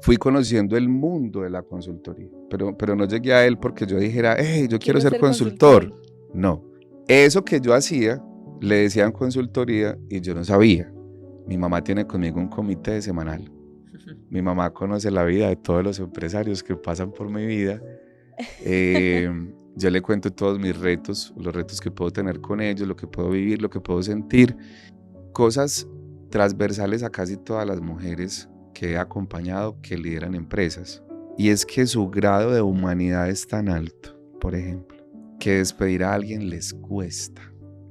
fui conociendo el mundo de la consultoría, pero no llegué a él porque yo dijera, hey, yo quiero ser consultor. No, eso que yo hacía, le decían consultoría y yo no sabía. Mi mamá tiene conmigo un comité semanal. Mi mamá conoce la vida de todos los empresarios que pasan por mi vida. Yo le cuento todos mis retos, los retos que puedo tener con ellos, lo que puedo vivir, lo que puedo sentir, cosas transversales a casi todas las mujeres que he acompañado que lideran empresas. Y es que su grado de humanidad es tan alto, por ejemplo, que despedir a alguien les cuesta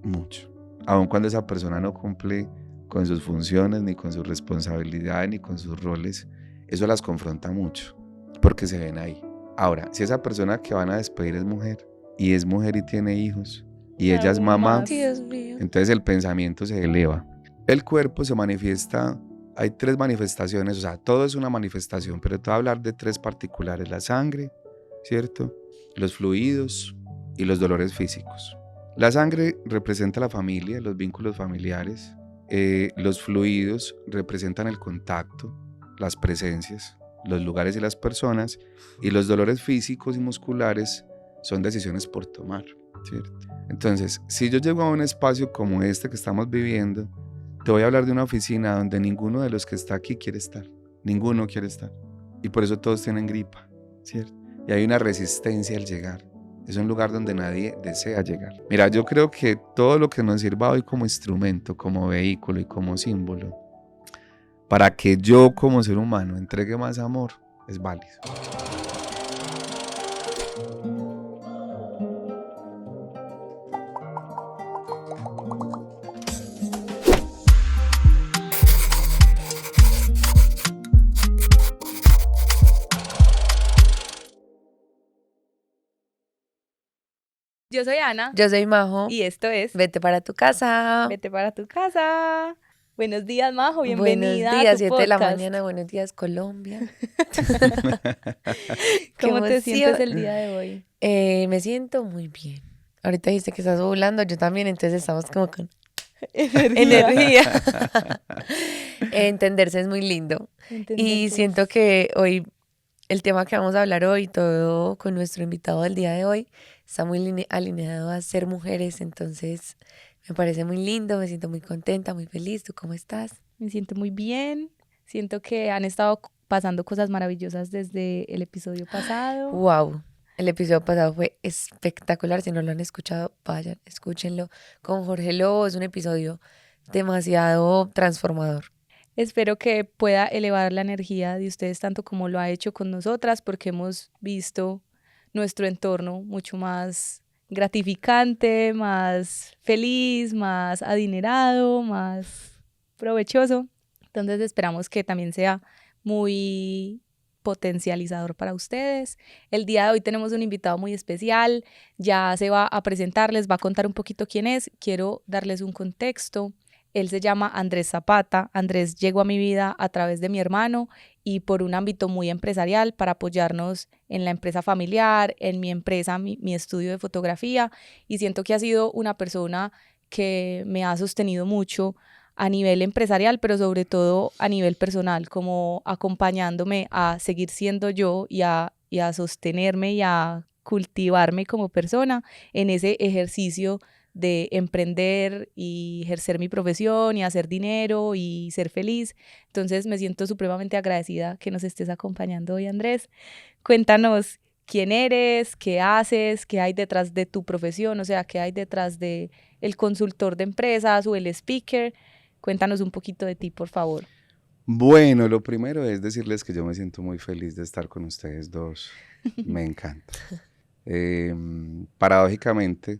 mucho, aun cuando esa persona no cumple con sus funciones, ni con sus responsabilidades, ni con sus roles. Eso las confronta mucho, porque se ven ahí. Ahora, si esa persona que van a despedir es mujer y tiene hijos, y ella es mamá, Dios mío. entonces el pensamiento se eleva. El cuerpo se manifiesta, hay 3 manifestaciones, o sea, todo es una manifestación, pero te voy a hablar de 3 particulares: la sangre, ¿cierto?, los fluidos y los dolores físicos. La sangre representa la familia, los vínculos familiares. Los fluidos representan el contacto, las presencias, los lugares y las personas, y los dolores físicos y musculares son decisiones por tomar, ¿cierto? Entonces, si yo llego a un espacio como este que estamos viviendo, te voy a hablar de una oficina donde ninguno de los que está aquí quiere estar, ninguno quiere estar, y por eso todos tienen gripa, ¿cierto? Y hay una resistencia al llegar. Es un lugar donde nadie desea llegar. Mira, yo creo que todo lo que nos sirva hoy como instrumento, como vehículo y como símbolo, para que yo como ser humano entregue más amor, es válido. Yo soy Ana. Yo soy Majo. Y esto es Vete para tu casa. Vete para tu casa. Buenos días, Majo. Bienvenida. Buenos días, a tu 7 de la podcast. mañana. Buenos días, Colombia. ¿Cómo te sientes el día de hoy? Me siento muy bien. Ahorita dijiste que estás ovulando, yo también, entonces estamos como con energía. Entenderse es muy lindo. Y siento que hoy, el tema que vamos a hablar hoy, todo con nuestro invitado del día de hoy, está muy alineado a ser mujeres, entonces me parece muy lindo, me siento muy contenta, muy feliz. ¿Tú cómo estás? Me siento muy bien. Siento que han estado pasando cosas maravillosas desde el episodio pasado. ¡Wow! El episodio pasado fue espectacular. Si no lo han escuchado, vayan, escúchenlo. Con Jorge Lobo es un episodio demasiado transformador. Espero que pueda elevar la energía de ustedes tanto como lo ha hecho con nosotras, porque hemos visto nuestro entorno mucho más gratificante, más feliz, más adinerado, más provechoso. Entonces esperamos que también sea muy potencializador para ustedes. El día de hoy tenemos un invitado muy especial, ya se va a presentar, les va a contar un poquito quién es. Quiero darles un contexto. Él se llama Andrés Zapata. Andrés llegó a mi vida a través de mi hermano y por un ámbito muy empresarial para apoyarnos en la empresa familiar, en mi empresa, mi estudio de fotografía, y siento que ha sido una persona que me ha sostenido mucho a nivel empresarial, pero sobre todo a nivel personal, como acompañándome a seguir siendo yo y a sostenerme y a cultivarme como persona en ese ejercicio de emprender y ejercer mi profesión y hacer dinero y ser feliz. Entonces me siento supremamente agradecida que nos estés acompañando hoy, Andrés. Cuéntanos quién eres, qué haces, qué hay detrás de tu profesión, o sea, qué hay detrás de el consultor de empresas o el speaker. Cuéntanos un poquito de ti, por favor. Bueno, lo primero es decirles que yo me siento muy feliz de estar con ustedes dos. Me encanta. Paradójicamente,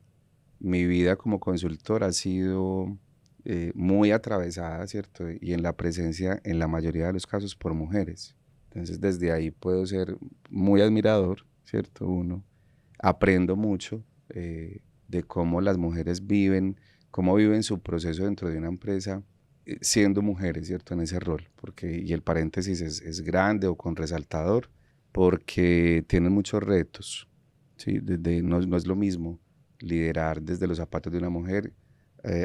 mi vida como consultor ha sido muy atravesada, ¿cierto? Y en la presencia, en la mayoría de los casos, por mujeres. Entonces, desde ahí puedo ser muy admirador, ¿cierto? Uno, aprendo mucho de cómo las mujeres viven, cómo viven su proceso dentro de una empresa, siendo mujeres, ¿cierto? En ese rol, porque, y el paréntesis es grande o con resaltador, porque tienen muchos retos, ¿sí? No es lo mismo liderar desde los zapatos de una mujer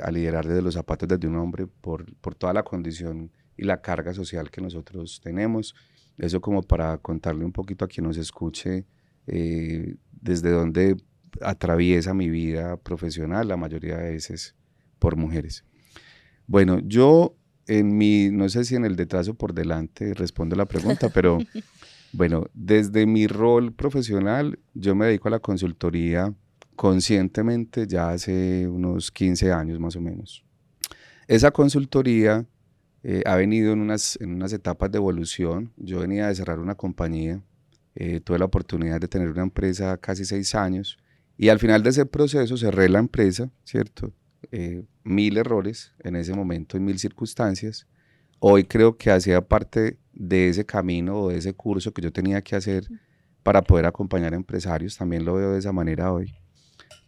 a liderar desde los zapatos de un hombre por toda la condición y la carga social que nosotros tenemos. Eso como para contarle un poquito a quien nos escuche desde dónde atraviesa mi vida profesional, la mayoría de veces por mujeres. Bueno, yo no sé si en el detrás o por delante respondo la pregunta, pero bueno, desde mi rol profesional, yo me dedico a la consultoría conscientemente ya hace unos 15 años más o menos. Esa consultoría ha venido en unas etapas de evolución. Yo venía de cerrar una compañía, tuve la oportunidad de tener una empresa casi 6 años y al final de ese proceso cerré la empresa, ¿cierto? 1000 errores en ese momento, en 1000 circunstancias. Hoy creo que hacía parte de ese camino o de ese curso que yo tenía que hacer para poder acompañar a empresarios, también lo veo de esa manera hoy.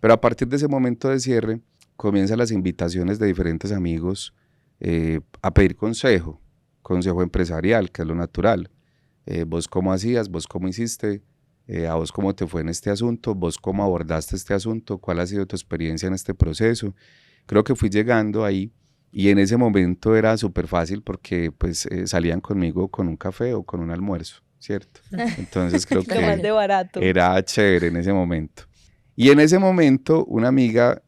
Pero a partir de ese momento de cierre, comienzan las invitaciones de diferentes amigos a pedir consejo empresarial, que es lo natural. Vos cómo hacías, vos cómo hiciste, a vos cómo te fue en este asunto, vos cómo abordaste este asunto, cuál ha sido tu experiencia en este proceso. Creo que fui llegando ahí y en ese momento era súper fácil porque pues salían conmigo con un café o con un almuerzo, ¿cierto? Entonces creo Lo más de barato. era chévere en ese momento. Y en ese momento una amiga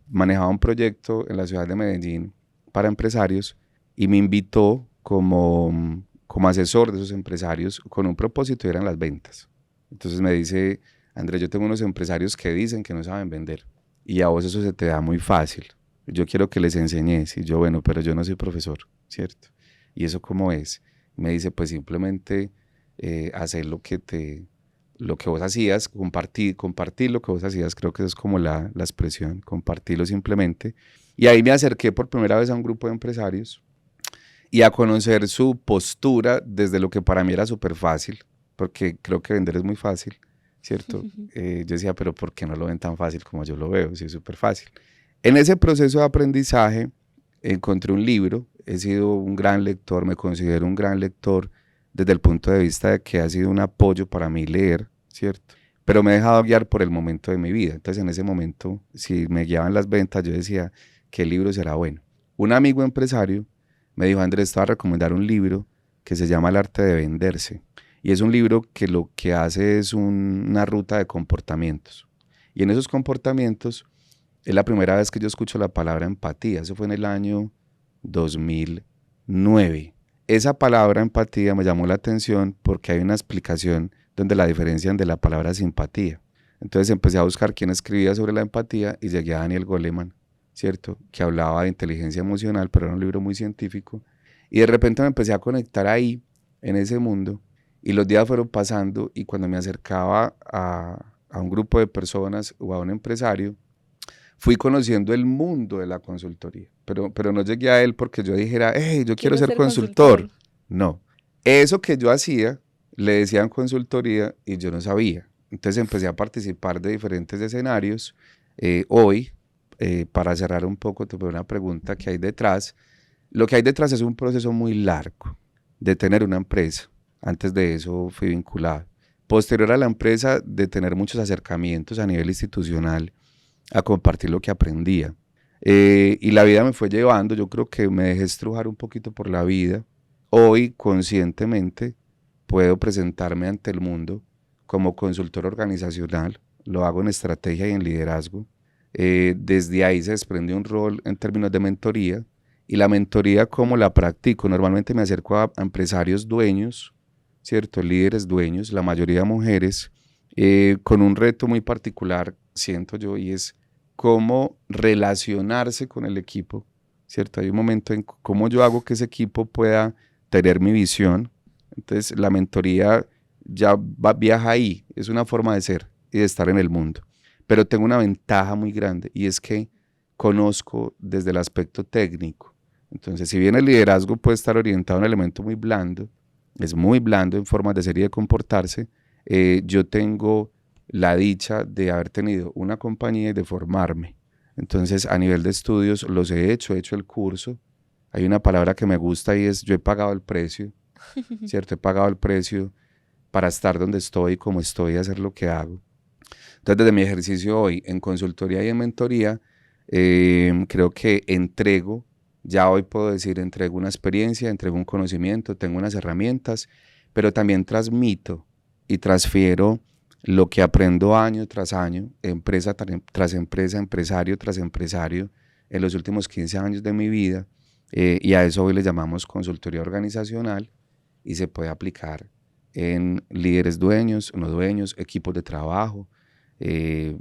manejaba un proyecto en la ciudad de Medellín para empresarios y me invitó como asesor de esos empresarios con un propósito y eran las ventas. Entonces me dice, Andrés, yo tengo unos empresarios que dicen que no saben vender y a vos eso se te da muy fácil. Yo quiero que les enseñes. Y yo, bueno, pero yo no soy profesor, ¿cierto? ¿Y eso cómo es? Me dice, pues simplemente hacer lo que vos hacías, compartir lo que vos hacías, creo que eso es como la expresión, compartirlo simplemente. Y ahí me acerqué por primera vez a un grupo de empresarios y a conocer su postura desde lo que para mí era súper fácil, porque creo que vender es muy fácil, ¿cierto? Yo decía, pero ¿por qué no lo ven tan fácil como yo lo veo? Sí, es súper fácil. En ese proceso de aprendizaje encontré un libro, he sido un gran lector, me considero un gran lector desde el punto de vista de que ha sido un apoyo para mí leer, ¿cierto? Pero me he dejado guiar por el momento de mi vida. Entonces en ese momento, si me guiaban las ventas, yo decía, ¿qué libro será bueno? Un amigo empresario me dijo, Andrés, te voy a recomendar un libro que se llama El arte de venderse. Y es un libro que lo que hace es una ruta de comportamientos. Y en esos comportamientos es la primera vez que yo escucho la palabra empatía. Eso fue en el año 2009. Esa palabra empatía me llamó la atención porque hay una explicación donde la diferencian de la palabra simpatía. Entonces empecé a buscar quién escribía sobre la empatía y llegué a Daniel Goleman, ¿cierto? Que hablaba de inteligencia emocional, pero era un libro muy científico. Y de repente me empecé a conectar ahí, en ese mundo, y los días fueron pasando y cuando me acercaba a un grupo de personas o a un empresario, fui conociendo el mundo de la consultoría, pero no llegué a él porque yo dijera, hey, yo quiero ser consultor. No, eso que yo hacía, le decían consultoría y yo no sabía. Entonces empecé a participar de diferentes escenarios. Hoy, para cerrar un poco, te pongo una pregunta que hay detrás. Lo que hay detrás es un proceso muy largo de tener una empresa. Antes de eso fui vinculado. Posterior a la empresa, de tener muchos acercamientos a nivel institucional, a compartir lo que aprendía. Y la vida me fue llevando, yo creo que me dejé estrujar un poquito por la vida. Hoy, conscientemente, puedo presentarme ante el mundo como consultor organizacional, lo hago en estrategia y en liderazgo. Desde ahí se desprende un rol en términos de mentoría, y la mentoría, ¿cómo la practico? Normalmente me acerco a empresarios dueños, ¿cierto? Líderes dueños, la mayoría mujeres, con un reto muy particular, siento yo, y es cómo relacionarse con el equipo, ¿cierto? Hay un momento en cómo yo hago que ese equipo pueda tener mi visión. Entonces la mentoría ya viaja ahí, es una forma de ser y de estar en el mundo. Pero tengo una ventaja muy grande y es que conozco desde el aspecto técnico. Entonces, si bien el liderazgo puede estar orientado a un elemento muy blando, es muy blando en formas de ser y de comportarse, yo tengo la dicha de haber tenido una compañía y de formarme. Entonces, a nivel de estudios los he hecho el curso. Hay una palabra que me gusta y es, yo he pagado el precio, ¿cierto? He pagado el precio para estar donde estoy, como estoy, y hacer lo que hago. Entonces, desde mi ejercicio hoy en consultoría y en mentoría, creo que ya hoy puedo decir, entrego una experiencia, entrego un conocimiento, tengo unas herramientas, pero también transmito y transfiero lo que aprendo año tras año, empresa tras empresa, empresario tras empresario, en los últimos 15 años de mi vida, y a eso hoy le llamamos consultoría organizacional, y se puede aplicar en líderes dueños, no dueños, equipos de trabajo.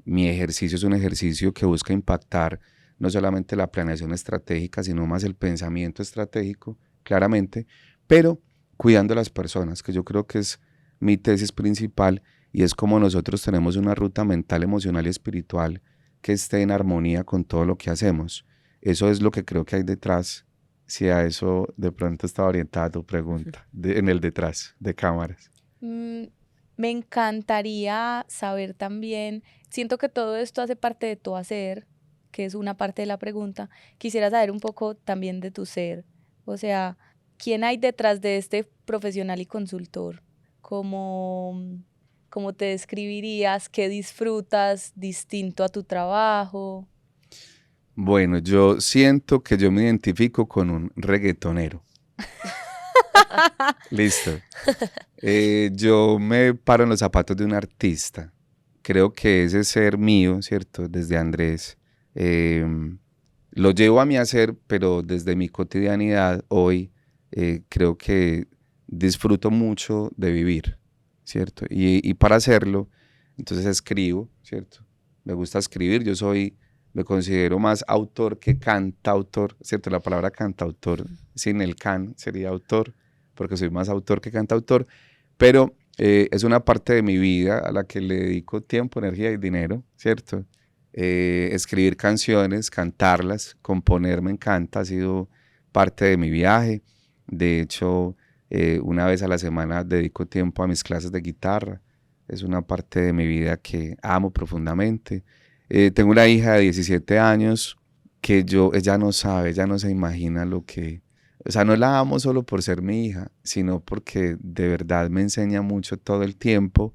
Mi ejercicio es un ejercicio que busca impactar no solamente la planeación estratégica, sino más el pensamiento estratégico, claramente, pero cuidando a las personas, que yo creo que es mi tesis principal, y es como nosotros tenemos una ruta mental, emocional y espiritual que esté en armonía con todo lo que hacemos. Eso es lo que creo que hay detrás, si a eso de pronto estaba orientada tu pregunta, en el detrás de cámaras. Me encantaría saber también, siento que todo esto hace parte de tu hacer, que es una parte de la pregunta. Quisiera saber un poco también de tu ser, o sea, ¿quién hay detrás de este profesional y consultor? ¿Cómo te describirías? ¿Qué disfrutas distinto a tu trabajo? Bueno, yo siento que yo me identifico con un reggaetonero. Listo. Yo me paro en los zapatos de un artista. Creo que ese ser mío, ¿cierto? Desde Andrés, lo llevo a mi hacer, pero desde mi cotidianidad hoy creo que disfruto mucho de vivir, ¿cierto? Y para hacerlo, entonces escribo, ¿cierto? Me gusta escribir, me considero más autor que cantautor, ¿cierto? La palabra cantautor sin el can sería autor, porque soy más autor que cantautor, pero es una parte de mi vida a la que le dedico tiempo, energía y dinero, ¿cierto? Escribir canciones, cantarlas, componer me encanta, ha sido parte de mi viaje. De hecho, una vez a la semana dedico tiempo a mis clases de guitarra. Es una parte de mi vida que amo profundamente. Tengo una hija de 17 años que ella no sabe, ella no se imagina lo que... O sea, no la amo solo por ser mi hija, sino porque de verdad me enseña mucho todo el tiempo,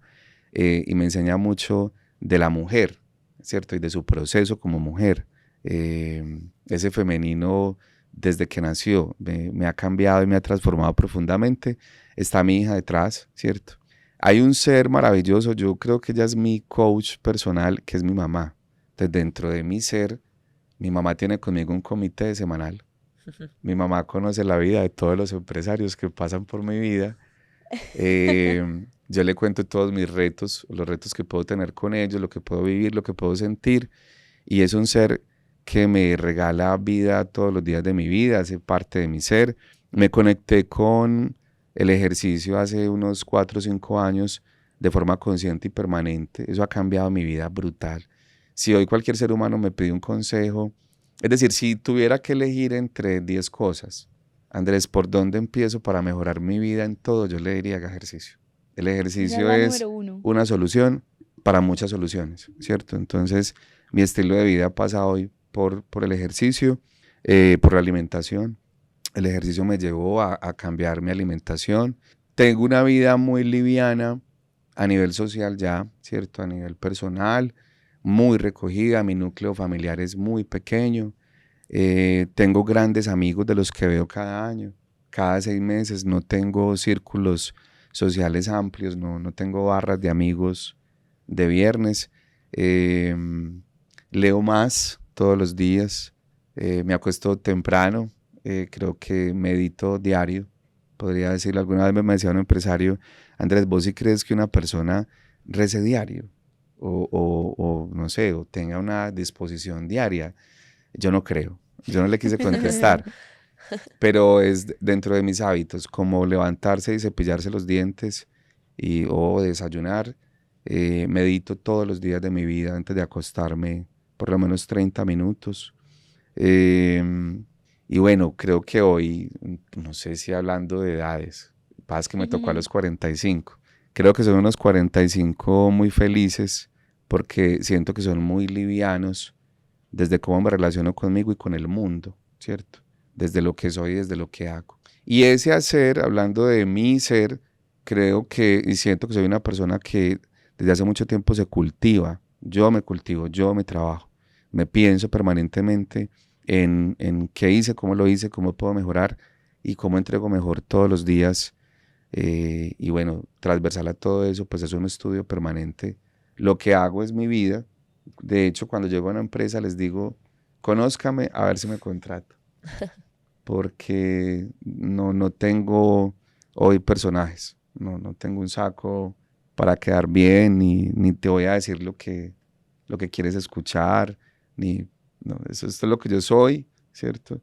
y me enseña mucho de la mujer, ¿cierto? Y de su proceso como mujer. Ese femenino, desde que nació, me ha cambiado y me ha transformado profundamente. Está mi hija detrás, ¿cierto? Hay un ser maravilloso, yo creo que ella es mi coach personal, que es mi mamá. Entonces, dentro de mi ser, mi mamá tiene conmigo un comité semanal. Mi mamá conoce la vida de todos los empresarios que pasan por mi vida. Yo le cuento todos mis retos, los retos que puedo tener con ellos, lo que puedo vivir, lo que puedo sentir. Y es un ser que me regala vida todos los días de mi vida, hace parte de mi ser. Me conecté con el ejercicio hace unos 4 o 5 años de forma consciente y permanente. Eso ha cambiado mi vida brutal. Si hoy cualquier ser humano me pide un consejo, es decir, si tuviera que elegir entre 10 cosas, Andrés, ¿por dónde empiezo para mejorar mi vida en todo? Yo le diría haga ejercicio. El ejercicio es una solución para muchas soluciones, ¿cierto? Entonces, mi estilo de vida pasa hoy por el ejercicio, por la alimentación. El ejercicio me llevó a cambiar mi alimentación. Tengo una vida muy liviana a nivel social ya, ¿cierto? A nivel personal, muy recogida. Mi núcleo familiar es muy pequeño. Tengo grandes amigos de los que veo cada año, cada 6 meses. No tengo círculos sociales amplios, no tengo barras de amigos de viernes. Leo más todos los días. Me acuesto temprano. Creo que medito diario, podría decirlo. Alguna vez me decía un empresario, Andrés, ¿vos sí crees que una persona rece diario? O no sé, o tenga una disposición diaria. Yo no creo, yo no le quise contestar, pero es dentro de mis hábitos, como levantarse y cepillarse los dientes o desayunar. Medito todos los días de mi vida antes de acostarme, por lo menos 30 minutos. Y bueno, creo que hoy, no sé si hablando de edades, pasa que me tocó a los 45. Creo que son unos 45 muy felices porque siento que son muy livianos desde cómo me relaciono conmigo y con el mundo, ¿cierto? Desde lo que soy y desde lo que hago. Y ese hacer, hablando de mi ser, creo que y siento que soy una persona que desde hace mucho tiempo se cultiva. Yo me cultivo, yo me trabajo. Me pienso permanentemente en qué hice, cómo lo hice, cómo puedo mejorar y cómo entrego mejor todos los días Y bueno, transversal a todo eso, pues es un estudio permanente. Lo que hago es mi vida. De hecho, cuando llego a una empresa les digo, conózcame a ver si me contrato. Porque no tengo hoy personajes, no tengo un saco para quedar bien, ni te voy a decir lo que quieres escuchar, no, esto es lo que yo soy, ¿cierto?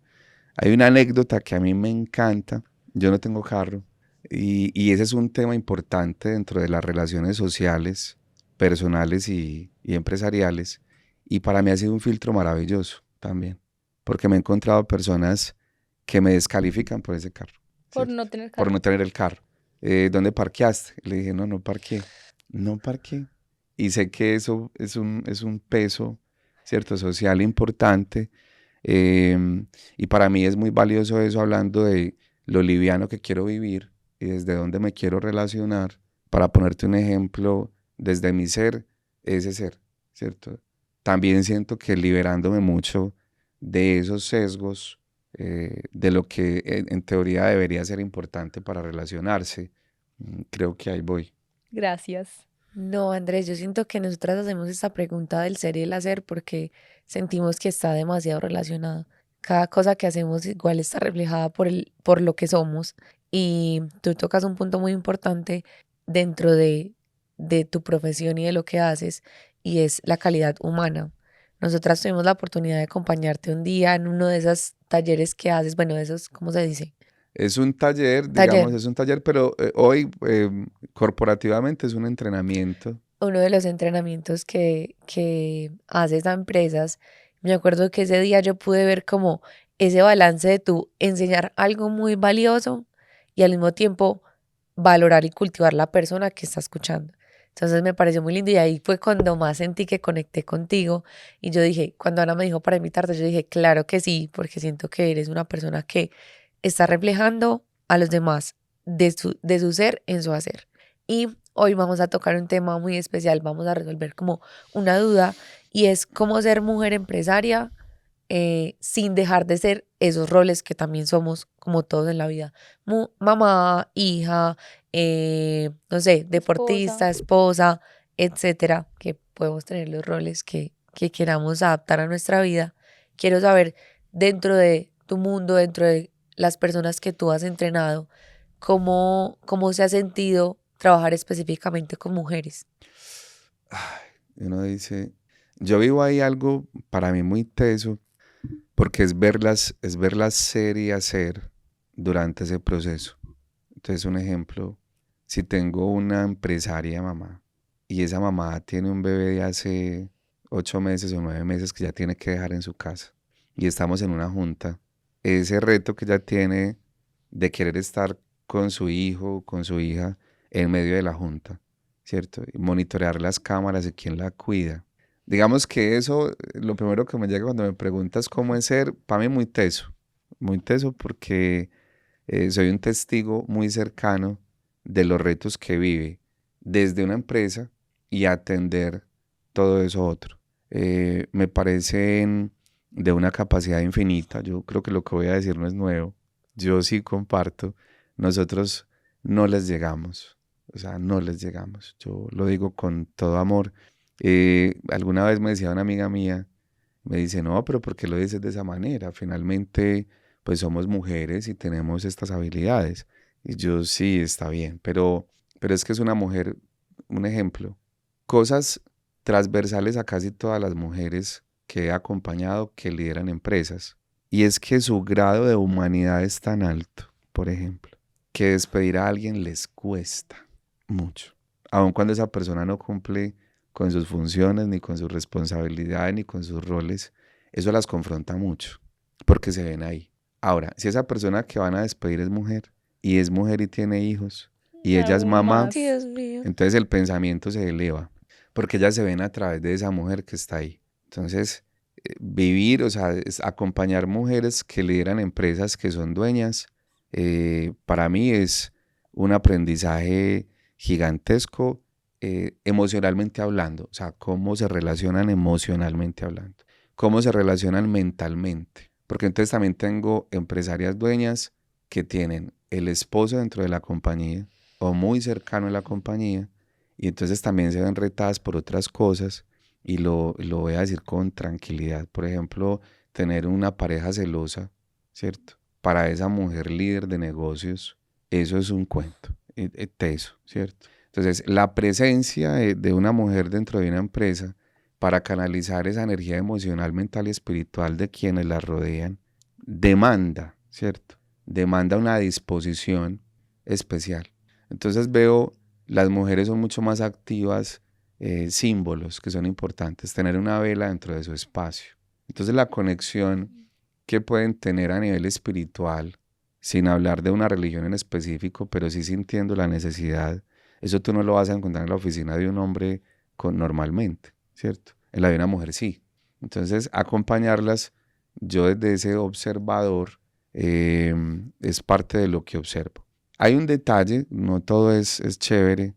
Hay una anécdota que a mí me encanta, yo no tengo carro, y ese es un tema importante dentro de las relaciones sociales, personales y empresariales, y para mí ha sido un filtro maravilloso también, porque me he encontrado personas que me descalifican por ese carro, Por ¿cierto? no tener Por carro. no tener el carro. ¿Dónde parqueaste? Le dije, no parqué, no parqué. Y sé que eso es un peso, ¿cierto? Social importante. Y para mí es muy valioso eso hablando de lo liviano que quiero vivir y desde dónde me quiero relacionar. Para ponerte un ejemplo, desde mi ser, ese ser, ¿cierto? También siento que liberándome mucho de esos sesgos, de lo que en teoría debería ser importante para relacionarse, creo que ahí voy. Gracias. No, Andrés, yo siento que nosotras hacemos esta pregunta del ser y el hacer porque sentimos que está demasiado relacionado. Cada cosa que hacemos igual está reflejada por lo que somos. Y tú tocas un punto muy importante dentro de tu profesión y de lo que haces, y es la calidad humana. Nosotras tuvimos la oportunidad de acompañarte un día en uno de esos talleres que haces, bueno, de esos, ¿cómo se dice? Es un taller, Taller. digamos, es un taller, pero hoy corporativamente es un entrenamiento. Uno de los entrenamientos que haces a empresas. Me acuerdo que ese día yo pude ver como ese balance de tú enseñar algo muy valioso y al mismo tiempo valorar y cultivar la persona que está escuchando. Entonces me pareció muy lindo y ahí fue cuando más sentí que conecté contigo y yo dije, cuando Ana me dijo para invitarte, yo dije, claro que sí, porque siento que eres una persona que está reflejando a los demás de su ser en su hacer. Y hoy vamos a tocar un tema muy especial, vamos a resolver como una duda y es cómo ser mujer empresaria sin dejar de ser esos roles que también somos como todos en la vida. Mamá, hija, no sé, deportista, esposa, etcétera, que podemos tener los roles que queramos adaptar a nuestra vida. Quiero saber dentro de tu mundo, dentro de las personas que tú has entrenado, cómo se ha sentido trabajar específicamente con mujeres. Ay, uno dice, yo vivo ahí algo para mí muy teso, porque es verlas ser y hacer durante ese proceso. Entonces, un ejemplo, si tengo una empresaria mamá y esa mamá tiene un bebé de hace 8 meses o 9 meses que ya tiene que dejar en su casa y estamos en una junta, ese reto que ella tiene de querer estar con su hijo, con su hija en medio de la junta, ¿cierto? Y monitorear las cámaras y quién la cuida. Digamos que eso, lo primero que me llega cuando me preguntas cómo es ser, para mí muy teso porque soy un testigo muy cercano de los retos que vive desde una empresa y atender todo eso otro. Me parecen de una capacidad infinita. Yo creo que lo que voy a decir no es nuevo. Yo sí comparto. Nosotros no les llegamos. O sea, no les llegamos. Yo lo digo con todo amor. Alguna vez me decía una amiga mía, me dice, no, pero ¿por qué lo dices de esa manera? Finalmente pues somos mujeres y tenemos estas habilidades. Y yo sí, está bien, pero es que es una mujer, un ejemplo. Cosas transversales a casi todas las mujeres que he acompañado que lideran empresas. Y es que su grado de humanidad es tan alto, por ejemplo, que despedir a alguien les cuesta mucho. Aun cuando esa persona no cumple con sus funciones, ni con sus responsabilidades, ni con sus roles, eso las confronta mucho, porque se ven ahí. Ahora, si esa persona que van a despedir es mujer y tiene hijos, y ella es Aún mamá, más. Dios mío. entonces el pensamiento se eleva, porque ellas se ven a través de esa mujer que está ahí. Entonces, vivir, o sea, es acompañar mujeres que lideran empresas que son dueñas, para mí es un aprendizaje gigantesco, emocionalmente hablando, o sea, cómo se relacionan emocionalmente hablando, cómo se relacionan mentalmente, porque entonces también tengo empresarias dueñas que tienen el esposo dentro de la compañía, o muy cercano en la compañía, y entonces también se ven retadas por otras cosas, y lo voy a decir con tranquilidad. Por ejemplo, tener una pareja celosa, ¿cierto? Para esa mujer líder de negocios, eso es un cuento, teso, ¿cierto? Entonces, la presencia de una mujer dentro de una empresa para canalizar esa energía emocional, mental y espiritual de quienes la rodean, demanda, ¿cierto? Demanda una disposición especial. Entonces veo, las mujeres son mucho más activas, símbolos que son importantes, tener una vela dentro de su espacio. Entonces la conexión que pueden tener a nivel espiritual, sin hablar de una religión en específico, pero sí sintiendo la necesidad, eso tú no lo vas a encontrar en la oficina de un hombre normalmente, ¿cierto? En la de una mujer sí. Entonces acompañarlas, yo desde ese observador, es parte de lo que observo. Hay un detalle, no todo es chévere,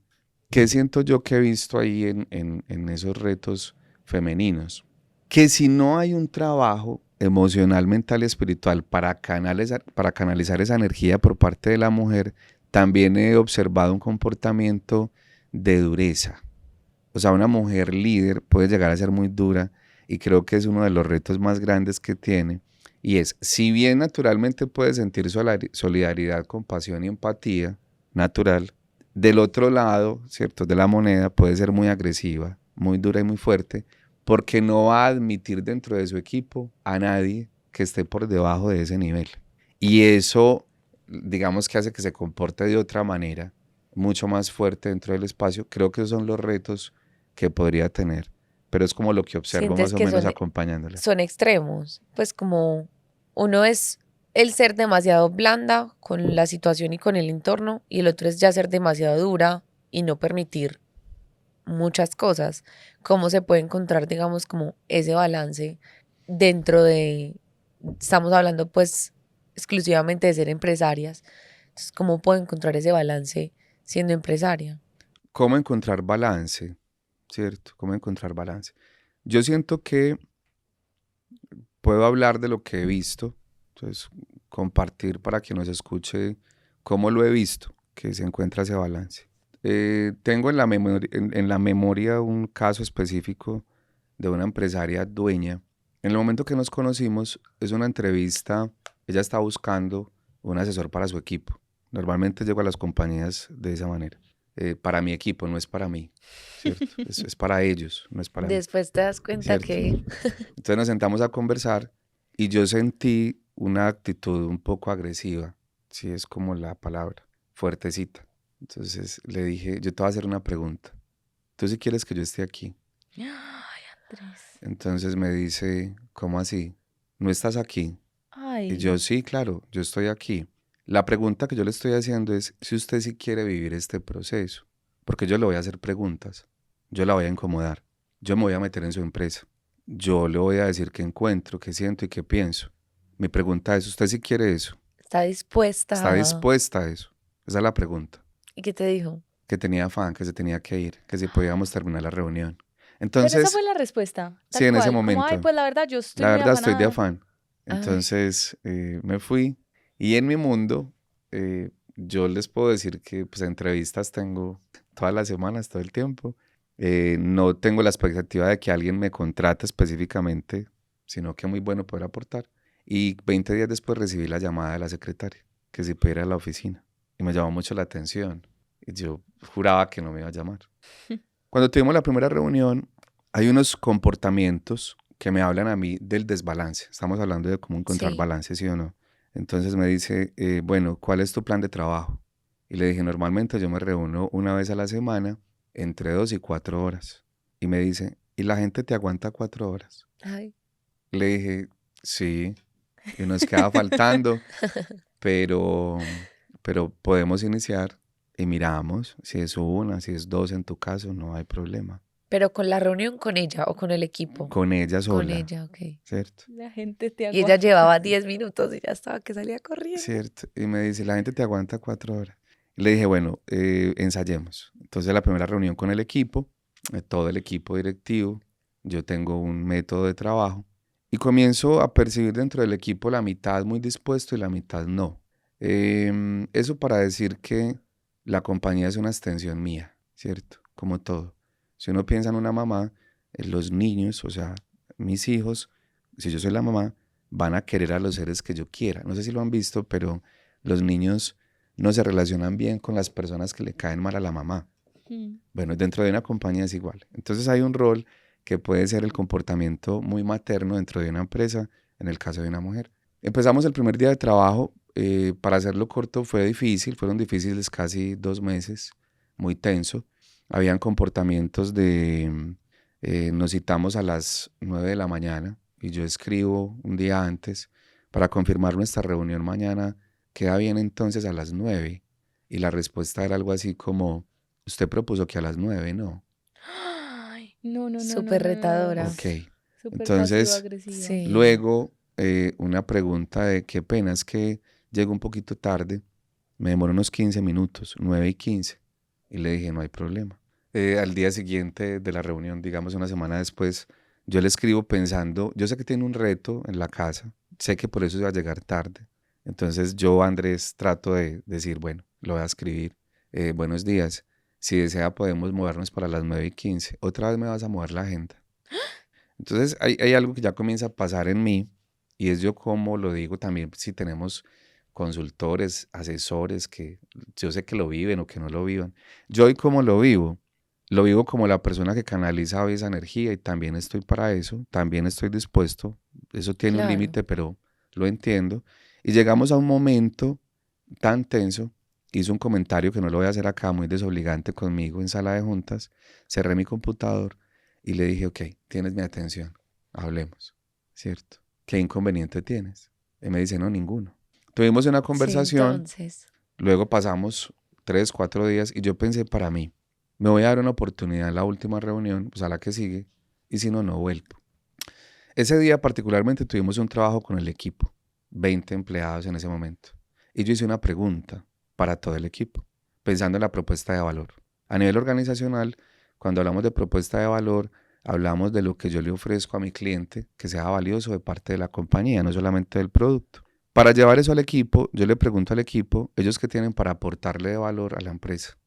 que siento yo que he visto ahí en esos retos femeninos, que si no hay un trabajo emocional, mental y espiritual para canalizar esa energía por parte de la mujer, también he observado un comportamiento de dureza. O sea, una mujer líder puede llegar a ser muy dura y creo que es uno de los retos más grandes que tiene. Y es, si bien naturalmente puede sentir solidaridad, compasión y empatía natural, del otro lado, ¿cierto?, de la moneda puede ser muy agresiva, muy dura y muy fuerte, porque no va a admitir dentro de su equipo a nadie que esté por debajo de ese nivel. Y eso, digamos que hace que se comporte de otra manera, mucho más fuerte dentro del espacio. Creo que esos son los retos que podría tener, pero es como lo que observo más Sientes o que menos acompañándola. son extremos, pues como uno es el ser demasiado blanda con la situación y con el entorno, y el otro es ya ser demasiado dura y no permitir muchas cosas. ¿Cómo se puede encontrar, digamos, como ese balance dentro de, estamos hablando pues exclusivamente de ser empresarias? Entonces, ¿cómo puedo encontrar ese balance siendo empresaria? ¿Cómo encontrar balance? ¿Cierto? ¿Cómo encontrar balance? Yo siento que puedo hablar de lo que he visto, entonces compartir para quien nos escuche cómo lo he visto, que se encuentra ese balance. Tengo en la memoria un caso específico de una empresaria dueña. En el momento que nos conocimos, es una entrevista, ella está buscando un asesor para su equipo. Normalmente llego a las compañías de esa manera. Para mi equipo, no es para mí, ¿cierto? Es para ellos, no es para mí, Después te das cuenta ¿cierto? que Entonces nos sentamos a conversar y yo sentí una actitud un poco agresiva, si es como la palabra, fuertecita. Entonces le dije, yo te voy a hacer una pregunta. ¿Tú sí quieres que yo esté aquí? Ay, Andrés. Entonces me dice, ¿cómo así? ¿No estás aquí? Y yo, Ay, sí, claro, yo estoy aquí. La pregunta que yo le estoy haciendo es si usted sí quiere vivir este proceso, porque yo le voy a hacer preguntas, yo la voy a incomodar, yo me voy a meter en su empresa, yo le voy a decir qué encuentro, qué siento y qué pienso. Mi pregunta es, ¿usted sí quiere eso? está dispuesta ¿Está dispuesta a eso? Esa es la pregunta. ¿Y qué te dijo? Que tenía afán, que se tenía que ir, que si podíamos terminar la reunión. pero esa Entonces, fue la respuesta, sí, tal en ese cual. Como, ay, momento, pues la verdad, yo estoy la muy verdad estoy de afanada. afán. Ay, Entonces me fui y en mi mundo yo les puedo decir que pues entrevistas tengo todas las semanas, todo el tiempo. No tengo la expectativa de que alguien me contrate específicamente, sino que muy bueno poder aportar. Y 20 días después recibí la llamada de la secretaria, que si podía ir a la oficina. Y me llamó mucho la atención. Y yo juraba que no me iba a llamar. Cuando tuvimos la primera reunión, hay unos comportamientos que me hablan a mí del desbalance. Estamos hablando de cómo encontrar sí. balance, ¿sí o no? Entonces me dice, bueno, ¿cuál es tu plan de trabajo? Y le dije, normalmente yo me reúno una vez a la semana entre 2 y 4 horas. Y me dice, ¿y la gente te aguanta 4 horas? Ay. Le dije, sí, y nos queda faltando, pero, pero podemos iniciar y miramos si es una, si es dos en tu caso, no hay problema. Pero con la reunión con ella o con el equipo. Con ella Con sola, ella, ok. ¿cierto? La gente te Y ella aguanta. llevaba 10 minutos y ya estaba que salía corriendo. ¿Cierto? Y me dice, la gente te aguanta 4 horas. Y le dije, bueno, ensayemos. Entonces la primera reunión con el equipo, todo el equipo directivo, yo tengo un método de trabajo y comienzo a percibir dentro del equipo la mitad muy dispuesto y la mitad no. Eso para decir que la compañía es una extensión mía, ¿cierto? Como todo. Si uno piensa en una mamá, los niños, o sea, mis hijos, si yo soy la mamá, van a querer a los seres que yo quiera. No sé si lo han visto, pero los niños no se relacionan bien con las personas que le caen mal a la mamá. Bueno, dentro de una compañía es igual. Entonces hay un rol que puede ser el comportamiento muy materno dentro de una empresa, en el caso de una mujer. Empezamos el primer día de trabajo, para hacerlo corto fue difícil, fueron difíciles casi 2 meses, muy tenso. Habían comportamientos de, nos citamos a las 9 de la mañana y yo escribo un día antes para confirmar nuestra reunión mañana, queda bien entonces a las 9. Y la respuesta era algo así como, usted propuso que a las 9, ¿no? Ay, no. Súper retadora. Ok. Súper Entonces, pasivo-agresiva. Sí. luego una pregunta de qué pena es que llego un poquito tarde, me demoro unos 15 minutos, 9:15. Y le dije, no hay problema. Al día siguiente de la reunión, digamos una semana después, yo le escribo pensando, yo sé que tiene un reto en la casa, sé que por eso iba a llegar tarde. Entonces yo, Andrés, trato de decir, bueno, lo voy a escribir. Buenos días, si desea podemos movernos para las 9:15. Otra vez me vas a mover la agenda. Entonces hay algo que ya comienza a pasar en mí y es yo como lo digo también si tenemos consultores, asesores que yo sé que lo viven o que no lo vivan. Yo hoy como lo vivo como la persona que canaliza hoy esa energía y también estoy para eso, también estoy dispuesto. Eso tiene un Claro. límite, pero lo entiendo. Y llegamos a un momento tan tenso, hice un comentario que no lo voy a hacer acá, muy desobligante conmigo en sala de juntas, cerré mi computador y le dije, ok, tienes mi atención, hablemos, ¿cierto? ¿Qué inconveniente tienes? Y me dice, no, ninguno. Tuvimos una Sí, conversación, entonces. luego pasamos 3, 4 días y yo pensé para mí, me voy a dar una oportunidad en la última reunión, pues a la que sigue, y si no, no vuelvo. Ese día particularmente tuvimos un trabajo con el equipo, 20 empleados en ese momento. Y yo hice una pregunta para todo el equipo, pensando en la propuesta de valor. A nivel organizacional, cuando hablamos de propuesta de valor, hablamos de lo que yo le ofrezco a mi cliente que sea valioso de parte de la compañía, no solamente del producto. Para llevar eso al equipo, yo le pregunto al equipo, ellos qué tienen para aportarle de valor a la empresa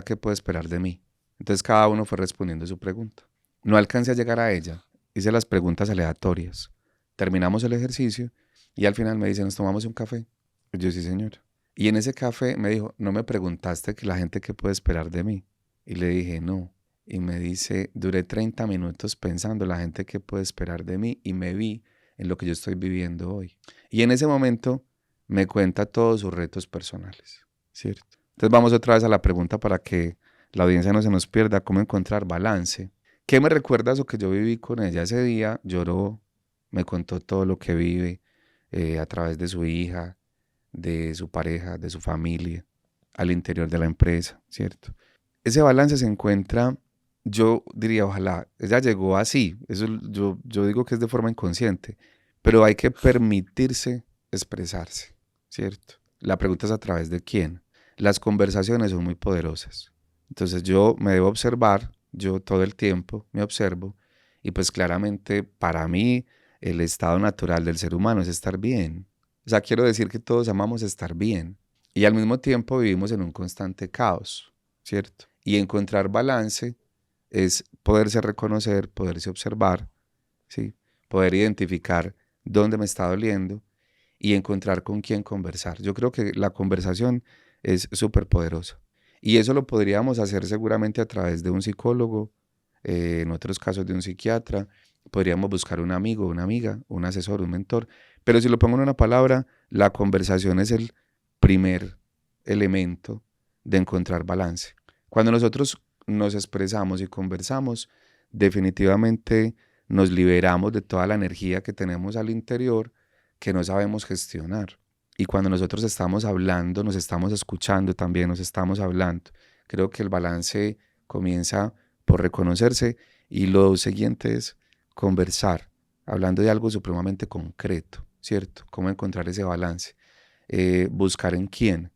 qué puede esperar de mí. Entonces cada uno fue respondiendo su pregunta. No alcancé a llegar a ella, hice las preguntas aleatorias. Terminamos el ejercicio y al final me dice, ¿nos tomamos un café? Y yo, sí, señor. Y en ese café me dijo, no me preguntaste que la gente qué puede esperar de mí. Y le dije, no. Y me dice, duré 30 minutos pensando la gente qué puede esperar de mí y me vi en lo que yo estoy viviendo hoy. Y en ese momento me cuenta todos sus retos personales, ¿cierto? Entonces vamos otra vez a la pregunta para que la audiencia no se nos pierda, ¿cómo encontrar balance? ¿Qué me recuerda eso que yo viví con ella? Ese día lloró, me contó todo lo que vive a través de su hija, de su pareja, de su familia, al interior de la empresa, ¿cierto? Ese balance se encuentra, yo diría, ojalá, ella llegó así, eso yo digo que es de forma inconsciente, pero hay que permitirse expresarse, ¿cierto? La pregunta es a través de quién. Las conversaciones son muy poderosas. Entonces yo me debo observar, yo todo el tiempo me observo y pues claramente para mí el estado natural del ser humano es estar bien. O sea, quiero decir que todos amamos estar bien y al mismo tiempo vivimos en un constante caos, ¿cierto? Y encontrar balance es poderse reconocer, poderse observar, ¿sí? Poder identificar dónde me está doliendo y encontrar con quién conversar. Yo creo que la conversación es súper poderosa. Y eso lo podríamos hacer seguramente a través de un psicólogo, en otros casos de un psiquiatra. Podríamos buscar un amigo, una amiga, un asesor, un mentor. Pero si lo pongo en una palabra, la conversación es el primer elemento de encontrar balance. Cuando nosotros nos expresamos y conversamos, definitivamente nos liberamos de toda la energía que tenemos al interior que no sabemos gestionar. Y cuando nosotros estamos hablando, nos estamos escuchando también, nos estamos hablando. Creo que el balance comienza por reconocerse y lo siguiente es conversar, hablando de algo supremamente concreto, ¿cierto? Cómo encontrar ese balance. Buscar en quién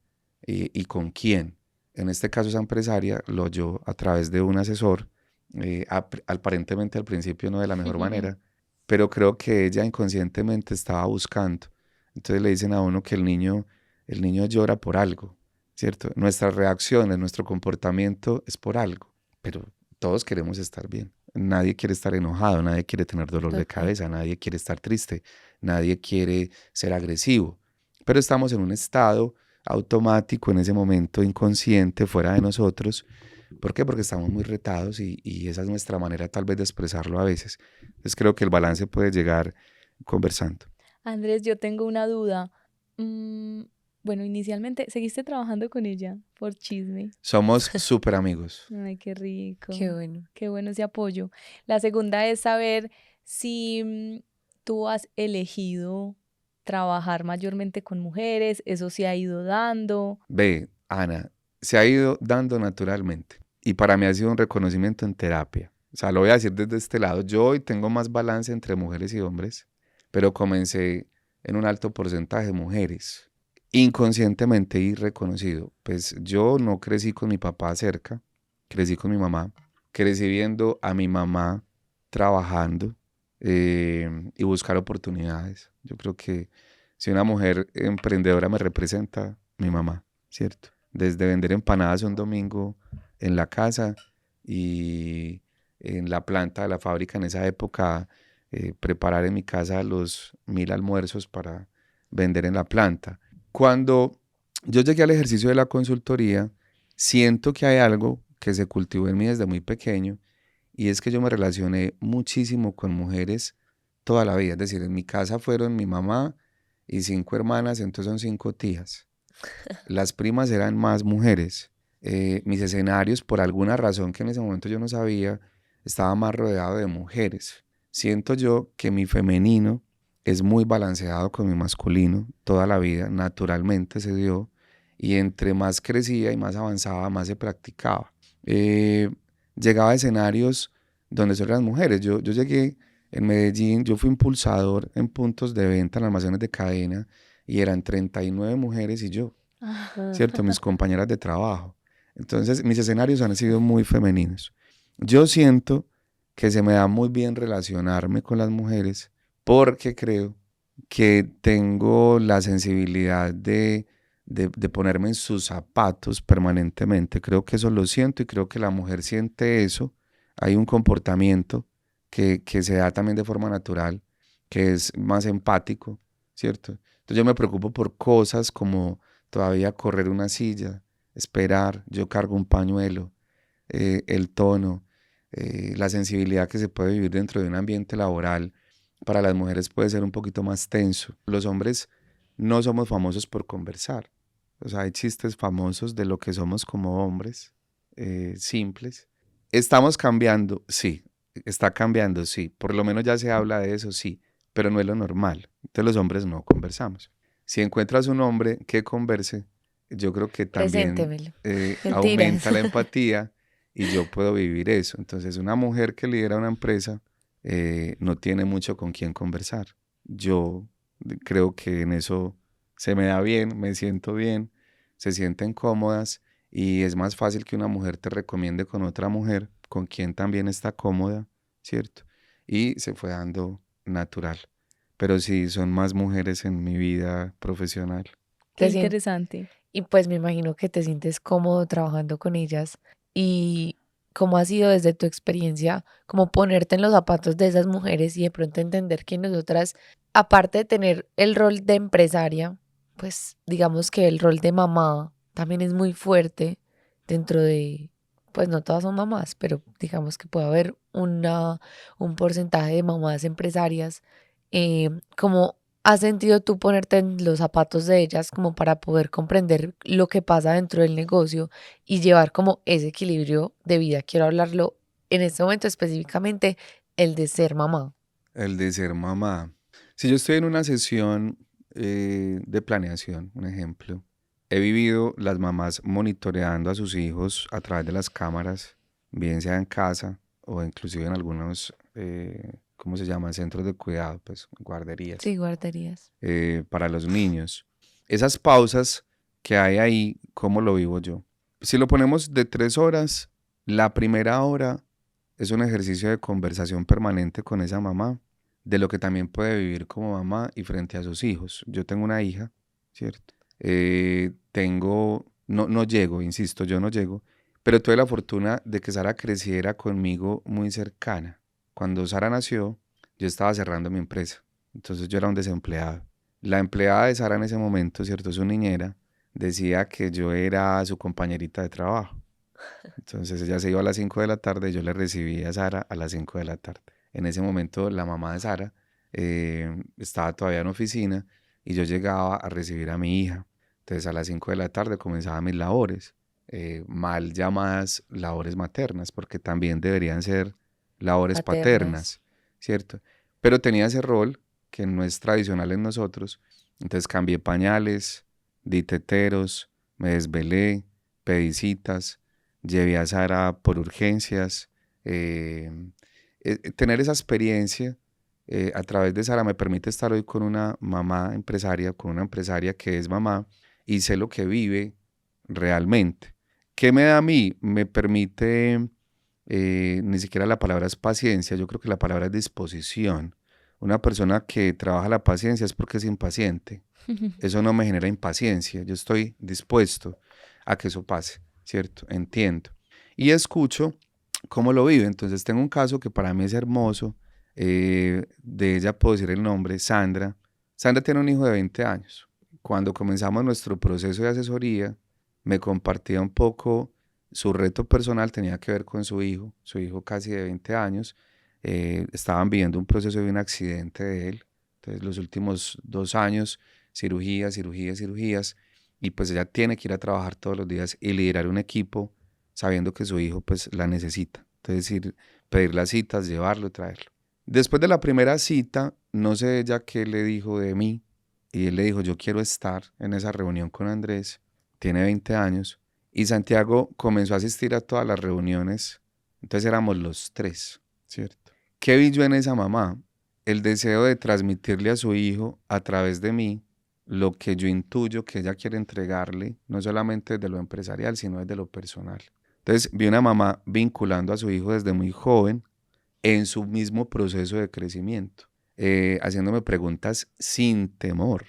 y con quién. En este caso esa empresaria lo oyó a través de un asesor, aparentemente al principio no de la mejor manera, pero creo que ella inconscientemente estaba buscando. Entonces le dicen a uno que el niño llora por algo. ¿cierto? Nuestras reacciones, nuestro comportamiento es por algo, pero todos queremos estar bien. Nadie quiere estar enojado, nadie quiere tener dolor de Total. cabeza, nadie quiere estar triste, nadie quiere ser agresivo, pero estamos en un estado automático en ese momento, inconsciente, fuera de nosotros. ¿Por qué? Porque estamos muy retados y esa es nuestra manera tal vez de expresarlo a veces. Entonces creo que el balance puede llegar conversando. Andrés, yo tengo una duda. Mm, bueno, inicialmente, ¿seguiste trabajando con ella por chisme? Somos súper amigos. Ay, qué rico. Qué bueno. Qué bueno ese apoyo. La segunda es saber si tú has elegido trabajar mayormente con mujeres, eso se ha ido dando. Ve, Ana, se ha ido dando naturalmente y para mí ha sido un reconocimiento en terapia. O sea, lo voy a decir desde este lado. Yo hoy tengo más balance entre mujeres y hombres, pero comencé en un alto porcentaje de mujeres, inconscientemente y reconocido. Pues yo no crecí con mi papá cerca, crecí con mi mamá, crecí viendo a mi mamá trabajando y buscar oportunidades. Yo creo que si una mujer emprendedora me representa, mi mamá, ¿cierto? Desde vender empanadas un domingo en la casa y en la planta de la fábrica en esa época, preparar en mi casa los 1000 almuerzos para vender en la planta. Cuando yo llegué al ejercicio de la consultoría, siento que hay algo que se cultivó en mí desde muy pequeño y es que yo me relacioné muchísimo con mujeres toda la vida. Es decir, en mi casa fueron mi mamá y 5 hermanas, entonces son 5 tías. Las primas eran más mujeres. Mis escenarios, por alguna razón que en ese momento yo no sabía, estaba más rodeado de mujeres. Siento yo que mi femenino es muy balanceado con mi masculino toda la vida, naturalmente se dio, y entre más crecía y más avanzaba, más se practicaba. Eh, Llegaba a escenarios donde solo eran mujeres. Yo llegué en Medellín, yo fui impulsador en puntos de venta, en almacenes de cadena, y eran 39 mujeres y yo, ¿cierto? Mis compañeras de trabajo. Entonces, mis escenarios han sido muy femeninos. Yo siento que se me da muy bien relacionarme con las mujeres porque creo que tengo la sensibilidad de ponerme en sus zapatos permanentemente. Creo que eso lo siento y creo que la mujer siente eso. Hay un comportamiento que se da también de forma natural, que es más empático, ¿cierto? Entonces yo me preocupo por cosas como todavía correr una silla, esperar, yo cargo un pañuelo, el tono, la sensibilidad que se puede vivir dentro de un ambiente laboral. Para las mujeres puede ser un poquito más tenso. Los hombres no somos famosos por conversar. O sea, hay chistes famosos de lo que somos como hombres, simples. ¿Estamos cambiando? Sí. ¿Está cambiando? Sí. Por lo menos ya se habla de eso, sí. Pero no es lo normal. Entonces los hombres no conversamos. Si encuentras un hombre que converse, yo creo que también Preséntemelo. aumenta Mentiras. la empatía y yo puedo vivir eso. Entonces una mujer que lidera una empresa no tiene mucho con quién conversar. Yo creo que en eso se me da bien, me siento bien, se sienten cómodas y es más fácil que una mujer te recomiende con otra mujer con quien también está cómoda, ¿cierto? Y se fue dando natural. Pero sí, son más mujeres en mi vida profesional. Qué Te sien- interesante. Y pues me imagino que te sientes cómodo trabajando con ellas. ¿Y cómo ha sido desde tu experiencia, como ponerte en los zapatos de esas mujeres y de pronto entender que nosotras, aparte de tener el rol de empresaria, pues digamos que el rol de mamá también es muy fuerte dentro de, pues no todas son mamás, pero digamos que puede haber un porcentaje de mamás empresarias. ¿Cómo has sentido tú ponerte en los zapatos de ellas como para poder comprender lo que pasa dentro del negocio y llevar como ese equilibrio de vida? Quiero hablarlo en este momento específicamente, el de ser mamá. El de ser mamá. Si yo estoy en una sesión de planeación, un ejemplo, he vivido las mamás monitoreando a sus hijos a través de las cámaras, bien sea en casa o inclusive en algunos, ¿cómo se llama? Centros de cuidado, pues guarderías Sí, guarderías. para los niños. Esas pausas que hay ahí, ¿cómo lo vivo yo? Si lo ponemos de 3 horas, la primera hora es un ejercicio de conversación permanente con esa mamá, de lo que también puede vivir como mamá y frente a sus hijos. Yo tengo una hija, ¿cierto? Tengo no llego, insisto, yo no llego, pero tuve la fortuna de que Sara creciera conmigo muy cercana. Cuando Sara nació, yo estaba cerrando mi empresa, entonces yo era un desempleado. La empleada de Sara en ese momento, ¿cierto? Su niñera, decía que yo era su compañerita de trabajo. Entonces ella se iba a las 5 de la tarde y yo le recibía a Sara a las 5 de la tarde. En ese momento la mamá de Sara estaba todavía en oficina y yo llegaba a recibir a mi hija. Entonces a las 5 de la tarde comenzaban mis labores, mal llamadas labores maternas, porque también deberían ser labores Paternas. paternas, ¿cierto? Pero tenía ese rol que no es tradicional en nosotros. Entonces cambié pañales, di teteros, me desvelé, pedí citas, llevé a Sara por urgencias. eh, Tener esa experiencia a través de Sara me permite estar hoy con una mamá empresaria, con una empresaria que es mamá y sé lo que vive realmente. ¿Qué me da a mí? Me permite, ni siquiera la palabra es paciencia, yo creo que la palabra es disposición. Una persona que trabaja la paciencia es porque es impaciente. Eso no me genera impaciencia, yo estoy dispuesto a que eso pase, ¿cierto? Entiendo. Y escucho cómo lo vive. Entonces tengo un caso que para mí es hermoso, de ella puedo decir el nombre, Sandra. Sandra tiene un hijo de 20 años. Cuando comenzamos nuestro proceso de asesoría, me compartía un poco su reto personal, tenía que ver con su hijo casi de 20 años. Estaban viviendo un proceso de un accidente de él. Entonces los últimos 2 años, cirugías, cirugías, cirugías, y pues ella tiene que ir a trabajar todos los días y liderar un equipo sabiendo que su hijo pues la necesita. Entonces ir, pedir las citas, llevarlo, traerlo. Después de la primera cita, no sé ella qué le dijo de mí, y él le dijo, yo quiero estar en esa reunión con Andrés, tiene 20 años, y Santiago comenzó a asistir a todas las reuniones, entonces éramos los tres, ¿cierto? ¿Qué vi yo en esa mamá? El deseo de transmitirle a su hijo a través de mí lo que yo intuyo que ella quiere entregarle, no solamente de lo empresarial, sino desde lo personal. Entonces vi una mamá vinculando a su hijo desde muy joven en su mismo proceso de crecimiento, haciéndome preguntas sin temor.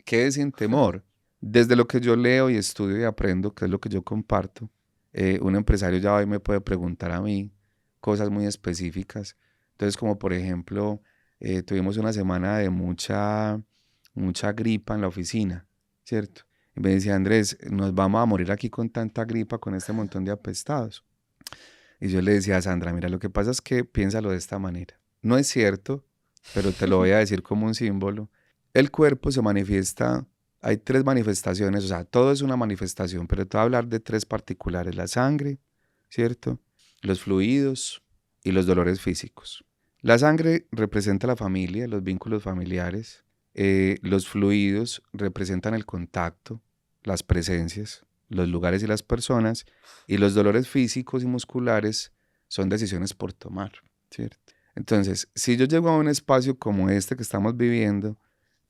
¿Qué es sin temor? Desde lo que yo leo y estudio y aprendo, que es lo que yo comparto, un empresario ya hoy me puede preguntar a mí cosas muy específicas. Entonces, como por ejemplo, tuvimos una semana de mucha gripa en la oficina, ¿cierto? Y me decía, Andrés, nos vamos a morir aquí con tanta gripa, con este montón de apestados. Y yo le decía a Sandra, mira, lo que pasa es que piénsalo de esta manera. No es cierto, pero te lo voy a decir como un símbolo. El cuerpo se manifiesta, hay 3 manifestaciones, o sea, todo es una manifestación, pero te voy a hablar de 3 particulares, la sangre, ¿cierto? Los fluidos y los dolores físicos. La sangre representa la familia, los vínculos familiares. Los fluidos representan el contacto, las presencias, los lugares y las personas, y los dolores físicos y musculares son decisiones por tomar, ¿cierto? Entonces, si yo llego a un espacio como este que estamos viviendo,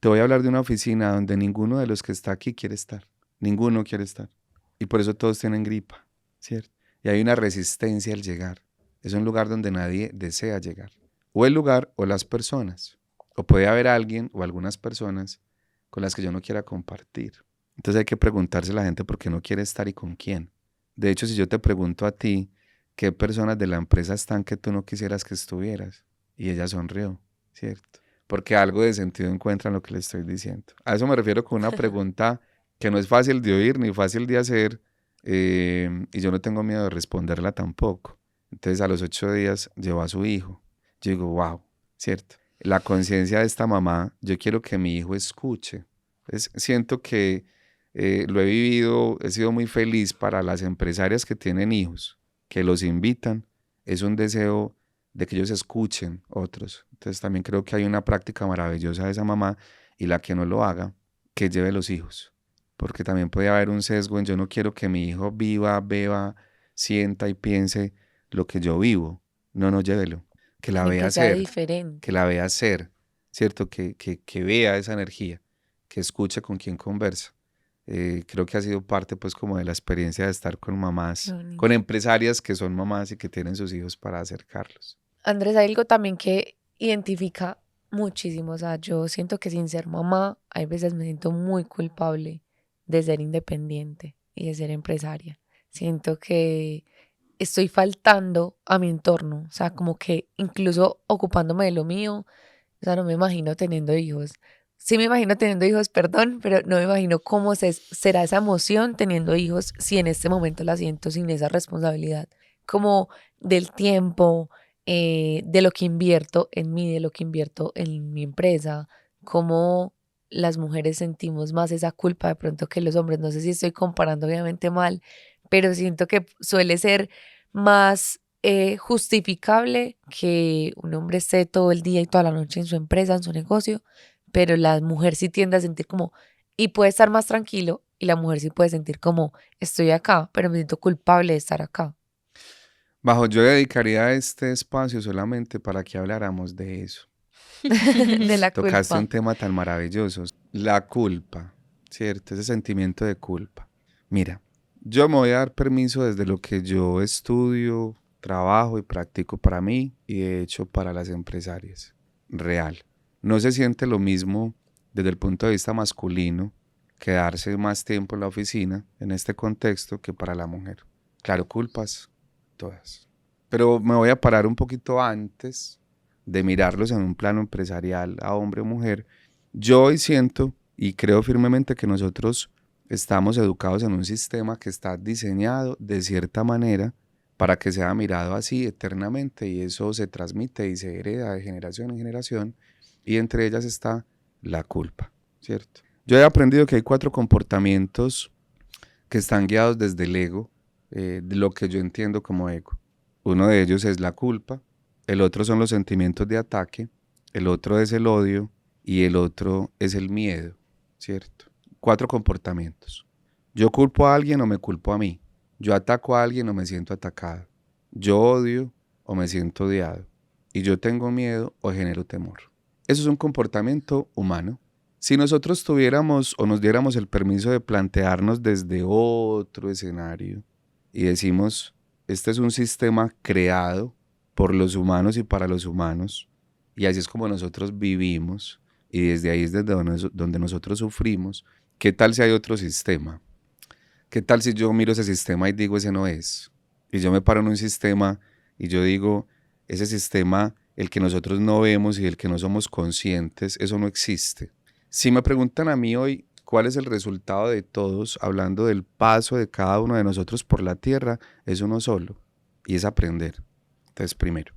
te voy a hablar de una oficina donde ninguno de los que está aquí quiere estar, ninguno quiere estar, y por eso todos tienen gripa, ¿cierto? Y hay una resistencia al llegar. Es un lugar donde nadie desea llegar, o el lugar o las personas, o puede haber alguien o algunas personas con las que yo no quiera compartir. Entonces hay que preguntarse a la gente por qué no quiere estar y con quién. De hecho, si yo te pregunto a ti, ¿qué personas de la empresa están que tú no quisieras que estuvieras? Y ella sonrió, ¿cierto? Porque algo de sentido encuentra en lo que le estoy diciendo. A eso me refiero con una pregunta que no es fácil de oír ni fácil de hacer, y yo no tengo miedo de responderla tampoco. Entonces a los 8 días llevó a su hijo. Yo digo, wow, ¿cierto? La conciencia de esta mamá, yo quiero que mi hijo escuche. Entonces, siento que lo he vivido, he sido muy feliz para las empresarias que tienen hijos, que los invitan. Es un deseo de que ellos escuchen otros. Entonces también creo que hay una práctica maravillosa de esa mamá, y la que no lo haga, que lleve los hijos. Porque también puede haber un sesgo en yo no quiero que mi hijo viva, beba, sienta y piense lo que yo vivo. No, no, llévelo. Que la Ni vea que sea hacer, que diferente. la vea hacer, ¿cierto? Que vea esa energía, que escuche con quién conversa. Creo que ha sido parte pues como de la experiencia de estar con Qué mamás, con bonito. empresarias que son mamás y que tienen sus hijos para acercarlos. Andrés, hay algo también que identifica muchísimo. O sea, yo siento que sin ser mamá, hay veces me siento muy culpable de ser independiente. y de ser empresaria. Siento que estoy faltando a mi entorno, o sea, como que incluso ocupándome de lo mío, o sea, no me imagino teniendo hijos. Sí me imagino teniendo hijos, perdón, pero no me imagino cómo será esa emoción teniendo hijos si en este momento la siento sin esa responsabilidad, como del tiempo, de lo que invierto en mí, de lo que invierto en mi empresa, cómo las mujeres sentimos más esa culpa de pronto que los hombres. No sé si estoy comparando obviamente mal, pero siento que suele ser más justificable que un hombre esté todo el día y toda la noche en su empresa, en su negocio, pero la mujer sí tiende a sentir como, y puede estar más tranquilo, y la mujer sí puede sentir como, estoy acá, pero me siento culpable de estar acá. Bajo, yo dedicaría este espacio solamente para que habláramos de eso. De la Tocaste un culpa. tema tan maravilloso, la culpa, ¿cierto? Ese sentimiento de culpa. Mira, yo me voy a dar permiso desde lo que yo estudio, trabajo y practico para mí y de hecho para las empresarias. Real. No se siente lo mismo desde el punto de vista masculino quedarse más tiempo en la oficina en este contexto que para la mujer. Claro, culpas, todas. Pero me voy a parar un poquito antes de mirarlos en un plano empresarial a hombre o mujer. Yo hoy siento y creo firmemente que nosotros estamos educados en un sistema que está diseñado de cierta manera para que sea mirado así eternamente y eso se transmite y se hereda de generación en generación y entre ellas está la culpa, ¿cierto? Yo he aprendido que hay 4 comportamientos que están guiados desde el ego, de lo que yo entiendo como ego. Uno de ellos es la culpa, el otro son los sentimientos de ataque, el otro es el odio y el otro es el miedo, ¿cierto? 4 comportamientos. Yo culpo a alguien o me culpo a mí. Yo ataco a alguien o me siento atacado. Yo odio o me siento odiado. Y yo tengo miedo o genero temor. Eso es un comportamiento humano. Si nosotros tuviéramos o nos diéramos el permiso de plantearnos desde otro escenario y decimos, este es un sistema creado por los humanos y para los humanos, y así es como nosotros vivimos, y desde ahí es desde donde nosotros sufrimos, ¿qué tal si hay otro sistema? ¿Qué tal si yo miro ese sistema y digo, ese no es? Y yo me paro en un sistema y yo digo, ese sistema, el que nosotros no vemos y el que no somos conscientes, eso no existe. Si me preguntan a mí hoy cuál es el resultado de todos, hablando del paso de cada uno de nosotros por la tierra, es uno solo, y es aprender. Entonces, primero.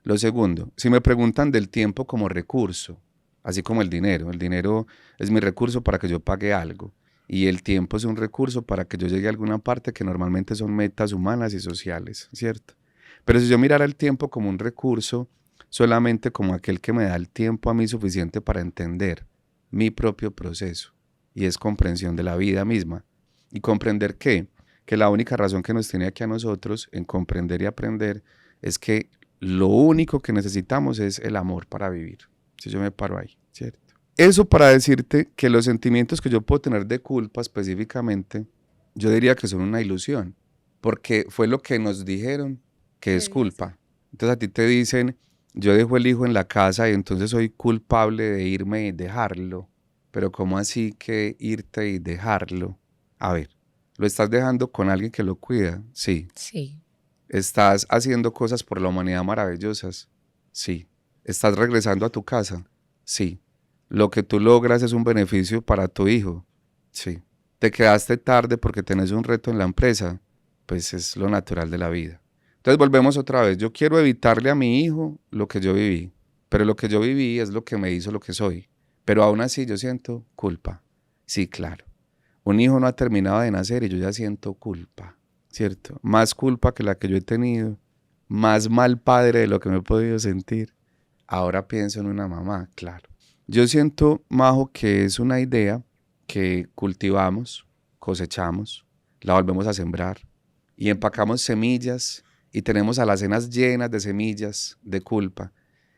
Lo segundo, si me preguntan del tiempo como recurso, así como el dinero es mi recurso para que yo pague algo, y el tiempo es un recurso para que yo llegue a alguna parte que normalmente son metas humanas y sociales, ¿cierto? Pero si yo mirara el tiempo como un recurso, solamente como aquel que me da el tiempo a mí suficiente para entender mi propio proceso, y es comprensión de la vida misma. ¿Y comprender qué? Que la única razón que nos tiene aquí a nosotros en comprender y aprender es que lo único que necesitamos es el amor para vivir. Si yo me paro ahí, ¿cierto? Eso para decirte que los sentimientos que yo puedo tener de culpa específicamente, yo diría que son una ilusión, porque fue lo que nos dijeron que es culpa. Entonces a ti te dicen, yo dejo el hijo en la casa y entonces soy culpable de irme y dejarlo. Pero ¿cómo así que irte y dejarlo? A ver, ¿lo estás dejando con alguien que lo cuida? Sí. Sí. ¿Estás haciendo cosas por la humanidad maravillosas? Sí. ¿Estás regresando a tu casa? Sí. ¿Lo que tú logras es un beneficio para tu hijo? Sí. ¿Te quedaste tarde porque tenés un reto en la empresa? Pues es lo natural de la vida. Entonces volvemos otra vez. Yo quiero evitarle a mi hijo lo que yo viví, pero lo que yo viví es lo que me hizo lo que soy. Pero aún así yo siento culpa. Sí, claro. Un hijo no ha terminado de nacer y yo ya siento culpa, ¿cierto? Más culpa que la que yo he tenido, más mal padre de lo que me he podido sentir. Ahora pienso en una mamá, claro. Yo siento, Majo, que es una idea que cultivamos, cosechamos, la volvemos a sembrar y empacamos semillas y tenemos alacenas llenas de semillas de culpa.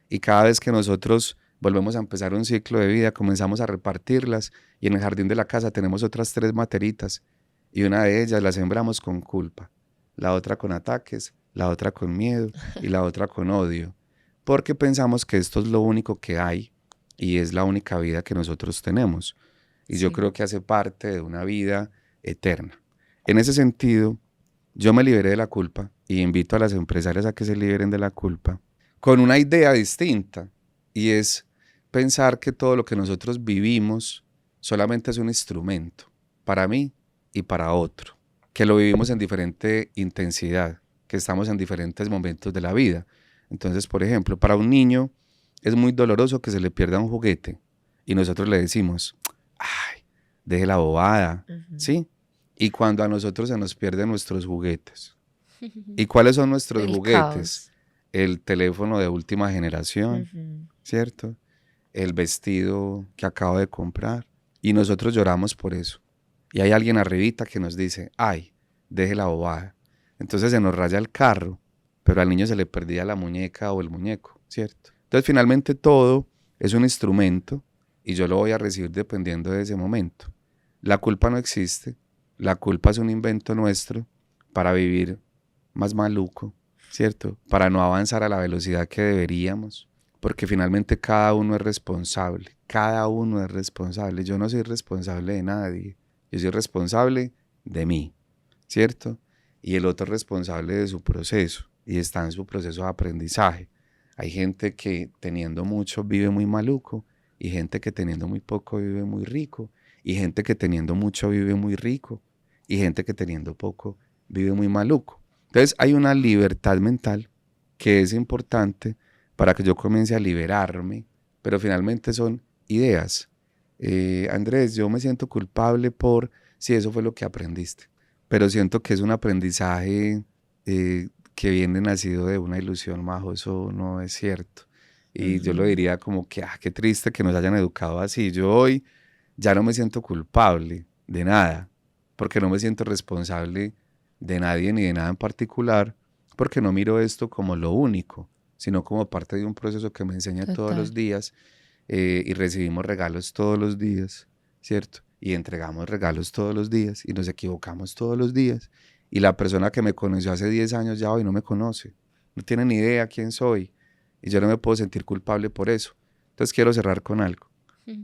Y cada vez que nosotros volvemos a empezar un ciclo de vida, comenzamos a repartirlas y en el jardín de la casa tenemos otras 3 materitas y una de ellas la sembramos con culpa, la otra con ataques, la otra con miedo y la otra con odio, porque pensamos que esto es lo único que hay y es la única vida que nosotros tenemos. Y yo creo que hace parte de una vida eterna. En ese sentido, yo me liberé de la culpa y invito a las empresarias a que se liberen de la culpa con una idea distinta, y es pensar que todo lo que nosotros vivimos solamente es un instrumento para mí y para otro, que lo vivimos en diferente intensidad, que estamos en diferentes momentos de la vida. Entonces, por ejemplo, para un niño es muy doloroso que se le pierda un juguete y nosotros le decimos, ay, deje la bobada, ¿sí? Y cuando a nosotros se nos pierden nuestros juguetes. ¿Y cuáles son nuestros El juguetes? caos. El teléfono de última generación, Ujú. ¿cierto? El vestido que acabo de comprar. Y nosotros lloramos por eso. Y hay alguien arribita que nos dice, ay, deje la bobada. Entonces se nos raya el carro, pero al niño se le perdía la muñeca o el muñeco, ¿cierto? Entonces finalmente todo es un instrumento y yo lo voy a recibir dependiendo de ese momento. La culpa no existe, la culpa es un invento nuestro para vivir más maluco, ¿cierto? Para no avanzar a la velocidad que deberíamos, porque finalmente cada uno es responsable, cada uno es responsable. Yo no soy responsable de nadie, yo soy responsable de mí, ¿cierto? Y el otro es responsable de su proceso y está en su proceso de aprendizaje. Hay gente que teniendo mucho vive muy maluco y gente que teniendo muy poco vive muy rico y gente que teniendo mucho vive muy rico y gente que teniendo poco vive muy maluco. Entonces hay una libertad mental que es importante para que yo comience a liberarme, pero finalmente son ideas. Andrés, yo me siento culpable por si eso fue lo que aprendiste, pero siento que es un aprendizaje que viene nacido de una ilusión, Majo, eso no es cierto. Y yo lo Ujú. diría como que, qué triste que nos hayan educado así. Yo hoy ya no me siento culpable de nada, porque no me siento responsable de nadie ni de nada en particular, porque no miro esto como lo único, sino como parte de un proceso que me enseña todos Total. los días, y recibimos regalos todos los días, ¿cierto? Y entregamos regalos todos los días y nos equivocamos todos los días. Y la persona que me conoció hace 10 años ya hoy no me conoce, no tiene ni idea quién soy y yo no me puedo sentir culpable por eso. Entonces quiero cerrar con algo.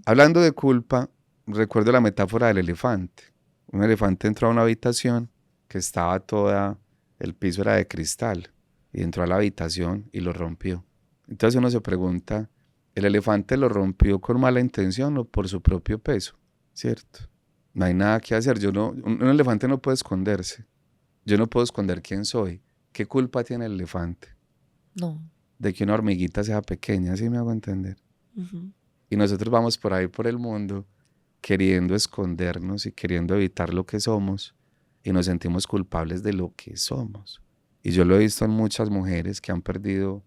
Hablando de culpa, recuerdo la metáfora del elefante. Un elefante entró a una habitación que estaba toda, el piso era de cristal, y entró a la habitación y lo rompió. Entonces uno se pregunta, ¿el elefante lo rompió con mala intención o por su propio peso? ¿Cierto? No hay nada que hacer. Un elefante no puede esconderse. Yo no puedo esconder quién soy. ¿Qué culpa tiene el elefante No. de que una hormiguita sea pequeña? ¿Sí me hago entender? Ujú. Y nosotros vamos por ahí por el mundo queriendo escondernos y queriendo evitar lo que somos y nos sentimos culpables de lo que somos. Y yo lo he visto en muchas mujeres que han perdido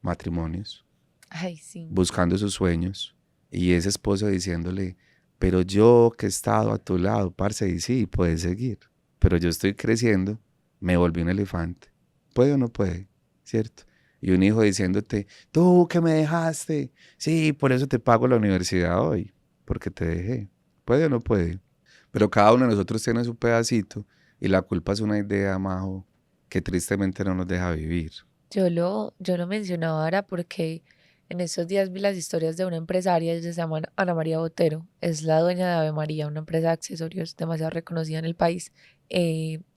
matrimonios Ay, sí. buscando sus sueños y ese esposo diciéndole, pero yo que he estado a tu lado, parce, y sí, puedes seguir, pero yo estoy creciendo, me volví un elefante. ¿Puede o no puede? ¿Cierto? Y un hijo diciéndote, tú que me dejaste, sí, por eso te pago la universidad hoy, porque te dejé. ¿Puede o no puede? Pero cada uno de nosotros tiene su pedacito y la culpa es una idea, Majo, que tristemente no nos deja vivir. Yo lo mencionaba ahora porque en estos días vi las historias de una empresaria, ella se llama Ana María Botero, es la dueña de Ave María, una empresa de accesorios demasiado reconocida en el país.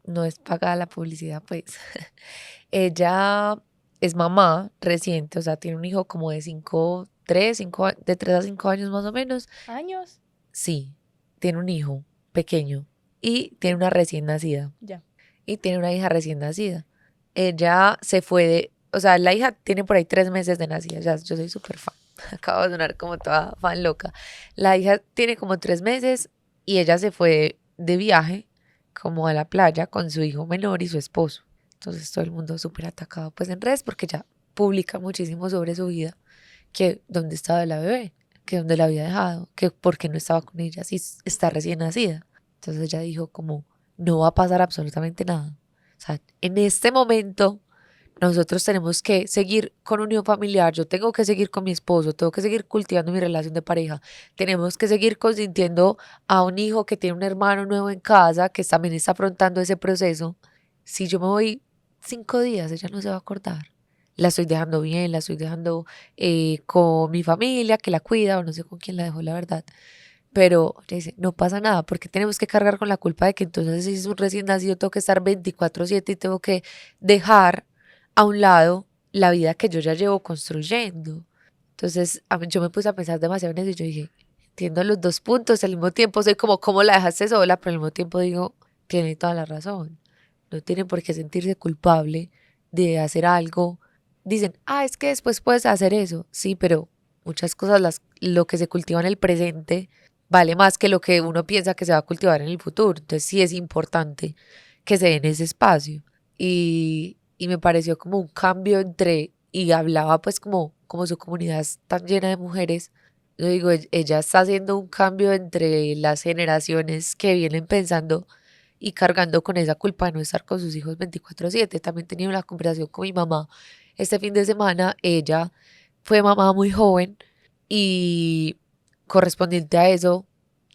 No es pagada la publicidad, pues. Ella es mamá reciente, o sea, tiene un hijo como de 3 a 5 años más o menos. ¿Años? Sí, tiene un hijo pequeño y tiene una recién nacida. Ya. Y tiene una hija recién nacida. Ella se fue o sea, la hija tiene por ahí 3 meses de nacida, ya, yo soy súper fan, acabo de sonar como toda fan loca. La hija tiene como 3 meses y ella se fue de viaje como a la playa con su hijo menor y su esposo. Entonces todo el mundo súper atacado pues en redes porque ella publica muchísimo sobre su vida, que dónde estaba la bebé, que dónde la había dejado, que por qué no estaba con ella si está recién nacida. Entonces ella dijo como, no va a pasar absolutamente nada. O sea, en este momento nosotros tenemos que seguir con unión familiar, yo tengo que seguir con mi esposo, tengo que seguir cultivando mi relación de pareja, tenemos que seguir consintiendo a un hijo que tiene un hermano nuevo en casa, que también está afrontando ese proceso. Si yo me voy 5 días, ella no se va a acordar. La estoy dejando bien, la estoy dejando con mi familia, que la cuida, o no sé con quién la dejó, la verdad. Pero ella dice, no pasa nada, porque tenemos que cargar con la culpa de que entonces si es un recién nacido tengo que estar 24/7 y tengo que dejar a un lado la vida que yo ya llevo construyendo. Entonces yo me puse a pensar demasiado en eso y yo dije, entiendo los dos puntos, al mismo tiempo soy como, ¿cómo la dejaste sola? Pero al mismo tiempo digo, tiene toda la razón. No tienen por qué sentirse culpable de hacer algo. Dicen, es que después puedes hacer eso. Sí, pero muchas cosas, lo que se cultiva en el presente vale más que lo que uno piensa que se va a cultivar en el futuro. Entonces sí es importante que se den ese espacio. Y me pareció como un cambio y hablaba pues como su comunidad es tan llena de mujeres. Yo digo, ella está haciendo un cambio entre las generaciones que vienen pensando y cargando con esa culpa de no estar con sus hijos 24/7. También tenía una conversación con mi mamá este fin de semana. Ella fue mamá muy joven y correspondiente a eso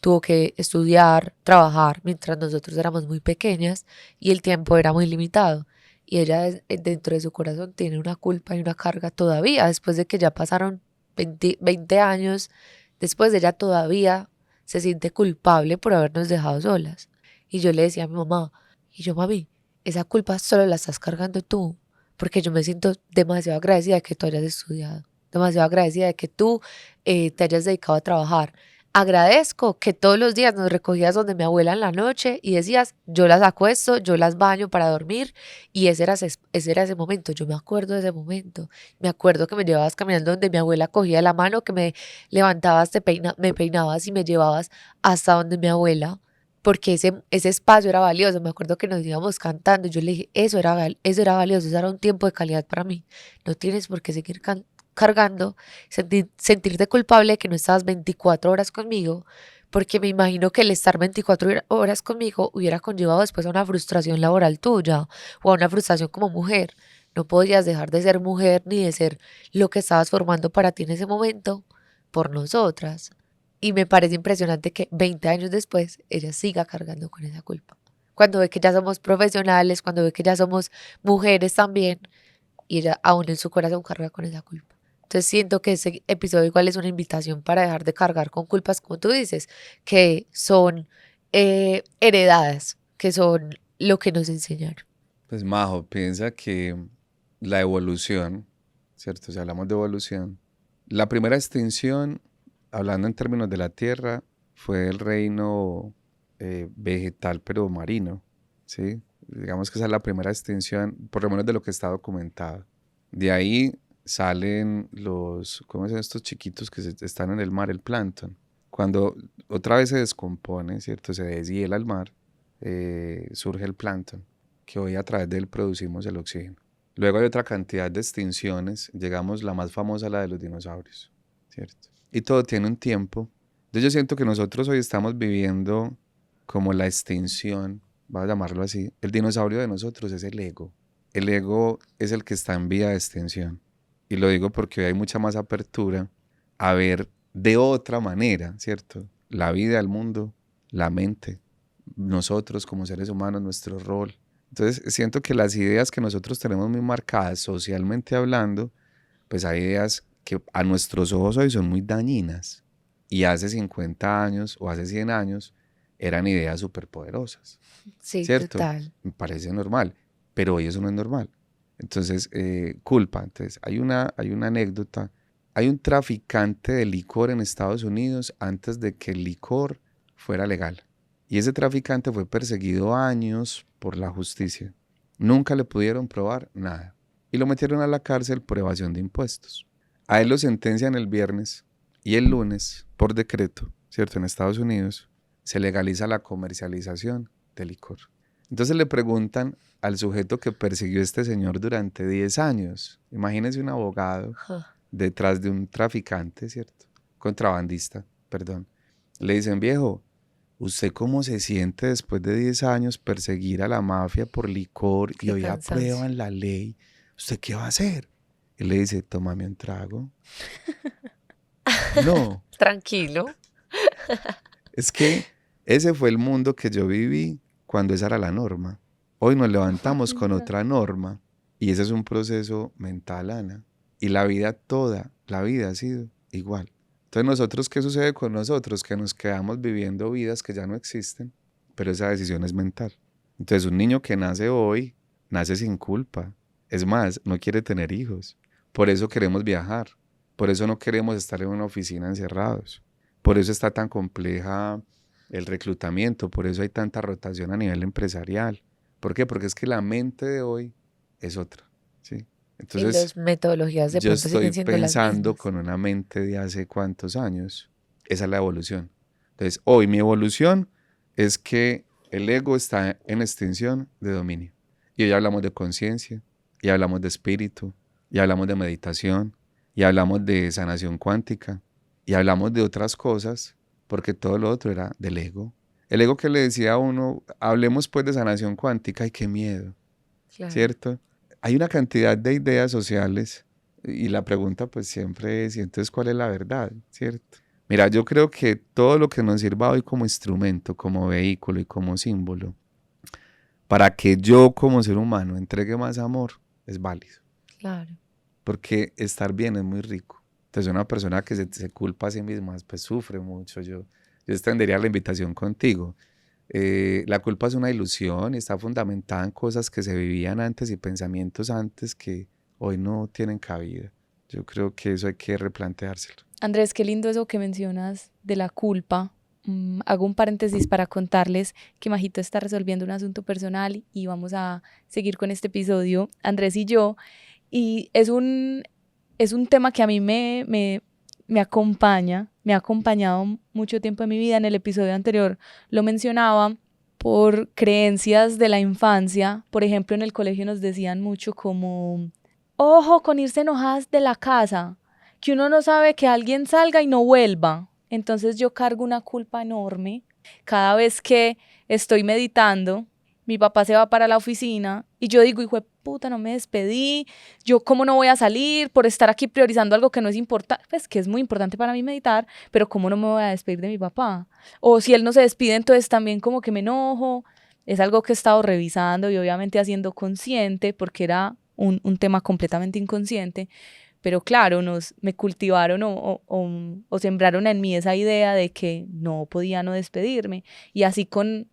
tuvo que estudiar, trabajar mientras nosotros éramos muy pequeñas y el tiempo era muy limitado. Y ella dentro de su corazón tiene una culpa y una carga todavía, después de que ya pasaron 20 años, después de ella todavía se siente culpable por habernos dejado solas. Y yo le decía a mi mamá, y yo, mami, esa culpa solo la estás cargando tú, porque yo me siento demasiado agradecida de que tú hayas estudiado, demasiado agradecida de que tú te hayas dedicado a trabajar. Agradezco que todos los días nos recogías donde mi abuela en la noche y decías, yo las acuesto, yo las baño para dormir, y ese era ese momento. Yo me acuerdo de ese momento. Me acuerdo que me llevabas caminando donde mi abuela cogía la mano, que me levantabas, me peinabas y me llevabas hasta donde mi abuela, porque ese espacio era valioso. Me acuerdo que nos íbamos cantando y yo le dije, eso era valioso, eso era un tiempo de calidad para mí. No tienes por qué seguir cargando, sentirte culpable de que no estabas 24 horas conmigo, porque me imagino que el estar 24 horas conmigo hubiera conllevado después a una frustración laboral tuya o a una frustración como mujer. No podías dejar de ser mujer ni de ser lo que estabas formando para ti en ese momento por nosotras. Y me parece impresionante que 20 años después ella siga cargando con esa culpa. Cuando ve que ya somos profesionales, cuando ve que ya somos mujeres también, y ella aún en su corazón carga con esa culpa. Entonces siento que ese episodio igual es una invitación para dejar de cargar con culpas, como tú dices, que son heredadas, que son lo que nos enseñaron. Pues Majo, piensa que la evolución, ¿cierto? Si hablamos de evolución, la primera extinción, hablando en términos de la Tierra, fue el reino vegetal pero marino, ¿sí? Digamos que esa es la primera extinción, por lo menos de lo que está documentado. De ahí salen ¿cómo son estos chiquitos que están en el mar? El plancton. Cuando otra vez se descompone, ¿cierto? Se deshiela el mar, surge el plancton, que hoy a través de él producimos el oxígeno. Luego hay otra cantidad de extinciones, llegamos la más famosa, la de los dinosaurios, ¿cierto? Y todo tiene un tiempo. Entonces yo siento que nosotros hoy estamos viviendo como la extinción, voy a llamarlo así. El dinosaurio de nosotros es el ego. El ego es el que está en vía de extinción. Y lo digo porque hoy hay mucha más apertura a ver de otra manera, ¿cierto? La vida, el mundo, la mente, nosotros como seres humanos, nuestro rol. Entonces siento que las ideas que nosotros tenemos muy marcadas socialmente hablando, pues hay ideas que a nuestros ojos hoy son muy dañinas. Y hace 50 años o hace 100 años eran ideas súper poderosas. Sí, ¿Cierto? total. Me parece normal, pero hoy eso no es normal. Entonces, culpa. Entonces, hay una anécdota. Hay un traficante de licor en Estados Unidos antes de que el licor fuera legal. Y ese traficante fue perseguido años por la justicia. Nunca le pudieron probar nada. Y lo metieron a la cárcel por evasión de impuestos. A él lo sentencian el viernes y el lunes, por decreto, ¿cierto? En Estados Unidos, se legaliza la comercialización de licor. Entonces le preguntan al sujeto que persiguió a este señor durante 10 años. Imagínense un abogado detrás de un traficante, ¿cierto? Contrabandista, perdón. Le dicen, viejo, ¿usted cómo se siente después de 10 años perseguir a la mafia por licor y hoy aprueban la ley? ¿Usted qué va a hacer? Él le dice, tómame un trago. No. Tranquilo. Es que ese fue el mundo que yo viví cuando esa era la norma. Hoy nos levantamos con otra norma y ese es un proceso mental, Ana. Y la vida toda, la vida ha sido igual. Entonces nosotros, ¿qué sucede con nosotros? Que nos quedamos viviendo vidas que ya no existen, pero esa decisión es mental. Entonces un niño que nace hoy, nace sin culpa. Es más, no quiere tener hijos. Por eso queremos viajar. Por eso no queremos estar en una oficina encerrados. Por eso está tan compleja el reclutamiento. Por eso hay tanta rotación a nivel empresarial. ¿Por qué? Porque es que la mente de hoy es otra, ¿sí? Entonces, y las metodologías de yo pronto siguen estoy siendo las pensando mismas. con una mente de hace cuántos años. Esa es la evolución. Entonces, hoy mi evolución es que el ego está en extinción de dominio. Y hoy hablamos de conciencia, y hablamos de espíritu, y hablamos de meditación, y hablamos de sanación cuántica, y hablamos de otras cosas, porque todo lo otro era del ego. El ego que le decía a uno, hablemos pues de sanación cuántica, ¡ay, qué miedo! Claro. ¿Cierto? Hay una cantidad de ideas sociales y la pregunta pues siempre es, ¿y entonces cuál es la verdad? ¿Cierto? Mira, yo creo que todo lo que nos sirva hoy como instrumento, como vehículo y como símbolo, para que yo como ser humano entregue más amor, es válido. Claro. Porque estar bien es muy rico. Entonces una persona que se culpa a sí misma, pues sufre mucho. Yo extendería la invitación contigo. La culpa es una ilusión y está fundamentada en cosas que se vivían antes y pensamientos antes que hoy no tienen cabida. Yo creo que eso hay que replanteárselo. Andrés, qué lindo eso que mencionas de la culpa. Hago un paréntesis para contarles que Majito está resolviendo un asunto personal y vamos a seguir con este episodio, Andrés y yo. Y es un tema que a mí me acompaña, me ha acompañado mucho tiempo en mi vida. En el episodio anterior lo mencionaba por creencias de la infancia. Por ejemplo, en el colegio nos decían mucho como, ojo con irse enojadas de la casa, que uno no sabe que alguien salga y no vuelva. Entonces yo cargo una culpa enorme. Cada vez que estoy meditando, mi papá se va para la oficina y yo digo, hijo de puta, no me despedí, yo cómo no voy a salir por estar aquí priorizando algo que no es importante, pues que es muy importante para mí meditar, pero cómo no me voy a despedir de mi papá. O si él no se despide, entonces también como que me enojo. Es algo que he estado revisando y obviamente haciendo consciente porque era un tema completamente inconsciente. Pero claro, me cultivaron o sembraron en mí esa idea de que no podía no despedirme. Y así con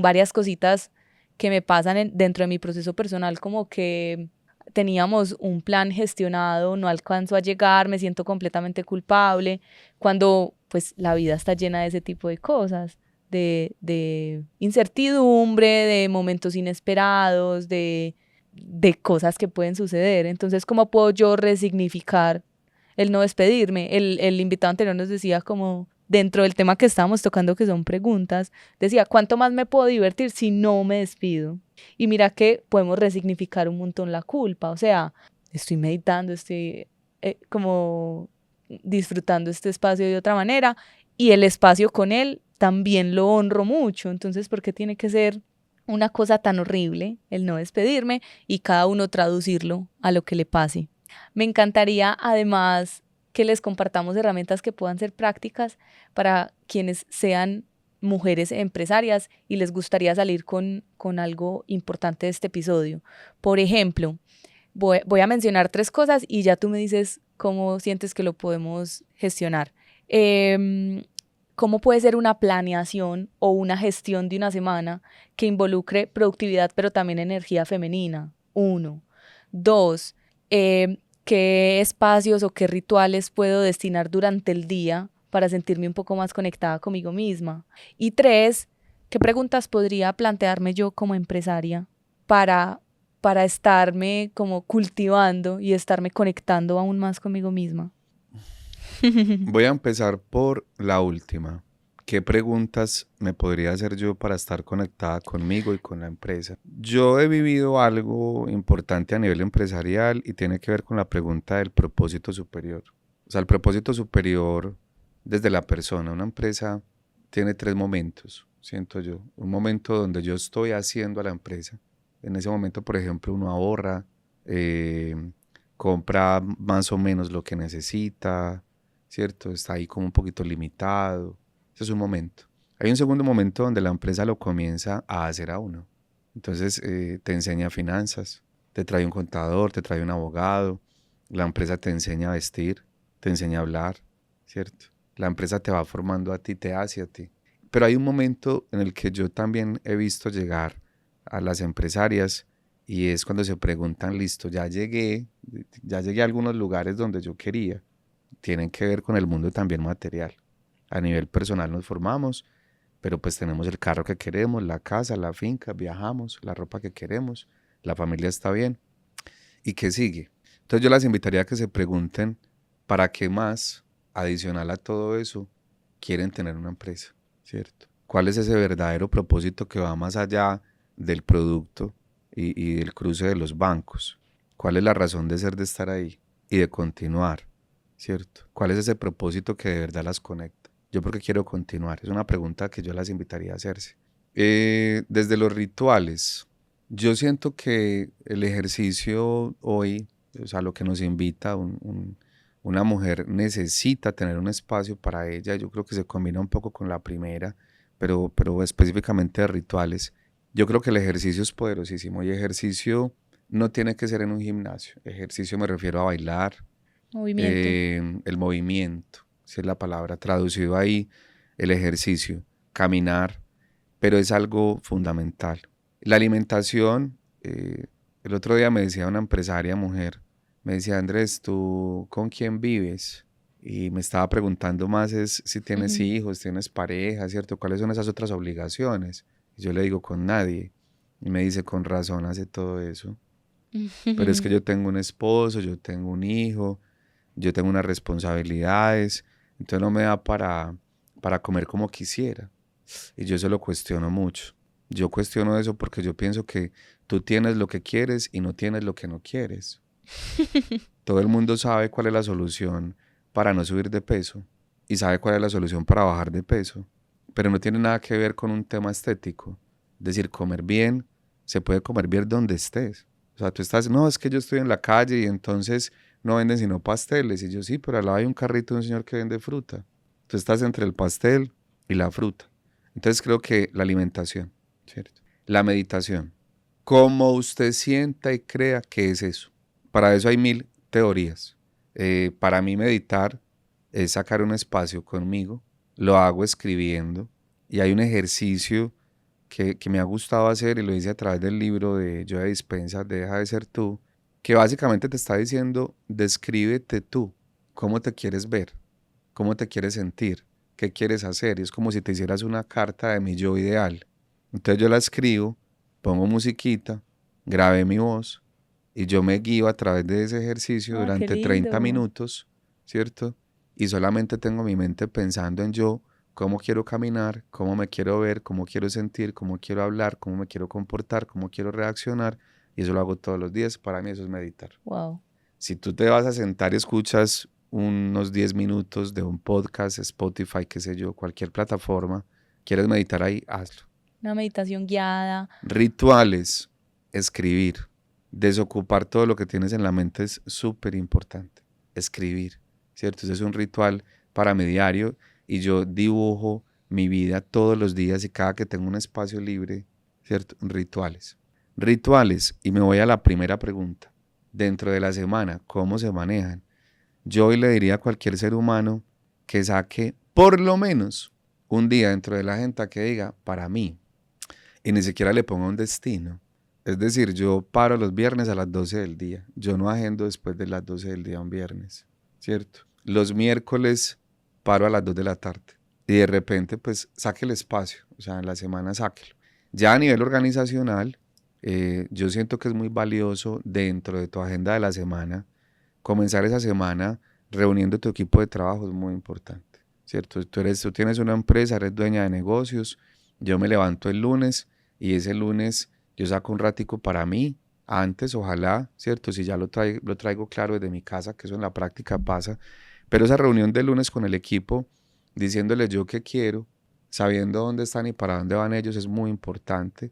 varias cositas que me pasan dentro de mi proceso personal, como que teníamos un plan gestionado, no alcanzo a llegar, me siento completamente culpable, cuando pues la vida está llena de ese tipo de cosas, de incertidumbre, de momentos inesperados, de cosas que pueden suceder. Entonces, ¿cómo puedo yo resignificar el no despedirme? El invitado anterior nos decía como, dentro del tema que estábamos tocando, que son preguntas, decía, ¿cuánto más me puedo divertir si no me despido? Y mira que podemos resignificar un montón la culpa. O sea, estoy meditando, estoy como disfrutando este espacio de otra manera y el espacio con él también lo honro mucho. Entonces, ¿por qué tiene que ser una cosa tan horrible el no despedirme y cada uno traducirlo a lo que le pase? Me encantaría además que les compartamos herramientas que puedan ser prácticas para quienes sean mujeres empresarias y les gustaría salir con algo importante de este episodio. Por ejemplo, voy a mencionar 3 cosas y ya tú me dices cómo sientes que lo podemos gestionar. ¿Cómo puede ser una planeación o una gestión de una semana que involucre productividad pero también energía femenina? 1. 2. ¿Qué espacios o qué rituales puedo destinar durante el día para sentirme un poco más conectada conmigo misma? Y 3, ¿qué preguntas podría plantearme yo como empresaria para estarme como cultivando y estarme conectando aún más conmigo misma? Voy a empezar por la última. ¿Qué preguntas me podría hacer yo para estar conectada conmigo y con la empresa? Yo he vivido algo importante a nivel empresarial y tiene que ver con la pregunta del propósito superior. O sea, el propósito superior desde la persona. Una empresa tiene 3 momentos, siento yo. Un momento donde yo estoy haciendo a la empresa. En ese momento, por ejemplo, uno ahorra, compra más o menos lo que necesita, ¿cierto? Está ahí como un poquito limitado. Ese es un momento. Hay un segundo momento donde la empresa lo comienza a hacer a uno. Entonces te enseña finanzas, te trae un contador, te trae un abogado, la empresa te enseña a vestir, te enseña a hablar, ¿cierto? La empresa te va formando a ti, te hace a ti. Pero hay un momento en el que yo también he visto llegar a las empresarias y es cuando se preguntan, listo, ya llegué a algunos lugares donde yo quería. Tienen que ver con el mundo también material. A nivel personal nos formamos, pero pues tenemos el carro que queremos, la casa, la finca, viajamos, la ropa que queremos, la familia está bien. ¿Y qué sigue? Entonces yo las invitaría a que se pregunten para qué más, adicional a todo eso, quieren tener una empresa, ¿cierto? ¿Cuál es ese verdadero propósito que va más allá del producto y del cruce de los bancos? ¿Cuál es la razón de ser, de estar ahí y de continuar, ¿cierto? ¿Cuál es ese propósito que de verdad las conecta? Yo porque quiero continuar, es una pregunta que yo las invitaría a hacerse. Desde los rituales, yo siento que el ejercicio hoy, o sea, lo que nos invita, una mujer necesita tener un espacio para ella. Yo creo que se combina un poco con la primera, pero específicamente de rituales. Yo creo que el ejercicio es poderosísimo y ejercicio no tiene que ser en un gimnasio. Ejercicio me refiero a bailar, Movimiento. el movimiento, si es la palabra, traducido ahí, el ejercicio, caminar, pero es algo fundamental. La alimentación, el otro día me decía una empresaria mujer, me decía, Andrés, ¿tú con quién vives? Y me estaba preguntando más es si tienes hijos, tienes pareja, ¿cierto? ¿Cuáles son esas otras obligaciones? Y yo le digo, con nadie. Y me dice, con razón hace todo eso. Pero es que yo tengo un esposo, yo tengo un hijo, yo tengo unas responsabilidades, entonces no me da para comer como quisiera. Y yo eso lo cuestiono mucho. Yo cuestiono eso porque yo pienso que tú tienes lo que quieres y no tienes lo que no quieres. Todo el mundo sabe cuál es la solución para no subir de peso y sabe cuál es la solución para bajar de peso, pero no tiene nada que ver con un tema estético. Es decir, comer bien, se puede comer bien donde estés. O sea, tú estás, no, es que yo estoy en la calle y entonces no venden sino pasteles. Y yo, sí, pero al lado hay un carrito de un señor que vende fruta. Tú estás entre el pastel y la fruta. Entonces creo que la alimentación, ¿cierto? La meditación. Como usted sienta y crea que es eso. Para eso hay 1000 teorías. Para mí meditar es sacar un espacio conmigo. Lo hago escribiendo. Y hay un ejercicio que me ha gustado hacer y lo hice a través del libro de Joe Dispenza, de Deja de ser tú, que básicamente te está diciendo, descríbete tú, cómo te quieres ver, cómo te quieres sentir, qué quieres hacer. Y es como si te hicieras una carta de mi yo ideal. Entonces yo la escribo, pongo musiquita, grabé mi voz y yo me guío a través de ese ejercicio Ah, qué durante 30 lindo. minutos, ¿cierto? Y solamente tengo mi mente pensando en yo, cómo quiero caminar, cómo me quiero ver, cómo quiero sentir, cómo quiero hablar, cómo me quiero comportar, cómo quiero reaccionar. Y eso lo hago todos los días. Para mí eso es meditar. Wow. Si tú te vas a sentar y escuchas unos 10 minutos de un podcast, Spotify, qué sé yo, cualquier plataforma, quieres meditar ahí, hazlo. Una meditación guiada. Rituales, escribir, desocupar todo lo que tienes en la mente es súper importante. Escribir, ¿cierto? Ese es un ritual para mi diario y yo dibujo mi vida todos los días y cada que tengo un espacio libre, ¿cierto? Rituales. Rituales, y me voy a la primera pregunta. Dentro de la semana, ¿cómo se manejan? Yo hoy le diría a cualquier ser humano que saque por lo menos un día dentro de la agenda que diga, para mí, y ni siquiera le ponga un destino. Es decir, yo paro los viernes a las 12 del día. Yo no agendo después de las 12 del día un viernes, ¿cierto? Los miércoles paro a las 2 de la tarde. Y de repente, pues, saque el espacio. O sea, en la semana sáquelo. Ya a nivel organizacional, yo siento que es muy valioso dentro de tu agenda de la semana. Comenzar esa semana reuniendo tu equipo de trabajo es muy importante, ¿cierto? Tú tienes una empresa, eres dueña de negocios. Yo me levanto el lunes y ese lunes yo saco un ratico para mí, antes ojalá, ¿cierto? Si ya lo traigo claro desde mi casa, que eso en la práctica pasa, pero esa reunión del lunes con el equipo, diciéndole yo qué quiero, sabiendo dónde están y para dónde van ellos, es muy importante.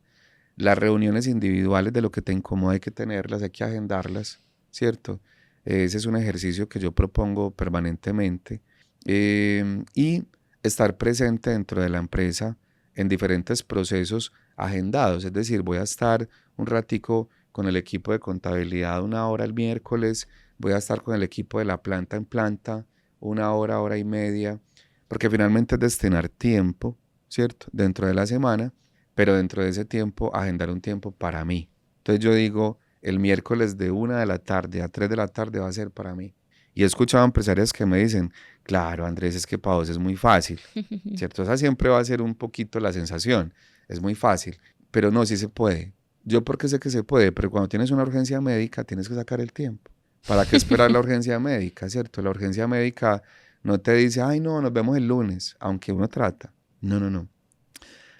Las reuniones individuales de lo que te incomoda hay que tenerlas, hay que agendarlas, ¿cierto? Ese es un ejercicio que yo propongo permanentemente. Y estar presente dentro de la empresa en diferentes procesos agendados, es decir, voy a estar un ratico con el equipo de contabilidad 1 hora el miércoles, voy a estar con el equipo de la planta en planta 1 hora, hora y media, porque finalmente es destinar tiempo, ¿cierto? Dentro de la semana, pero dentro de ese tiempo agendar un tiempo para mí. Entonces yo digo, el miércoles de 1 de la tarde a 3 de la tarde va a ser para mí. Y he escuchado empresarios que me dicen, claro, Andrés, es que para vos es muy fácil, ¿cierto? Esa siempre va a ser un poquito la sensación, es muy fácil, pero no, sí se puede. Yo porque sé que se puede, pero cuando tienes una urgencia médica tienes que sacar el tiempo. ¿Para qué esperar la urgencia médica, cierto? La urgencia médica no te dice, ay, no, nos vemos el lunes, aunque uno trata. No, no, no.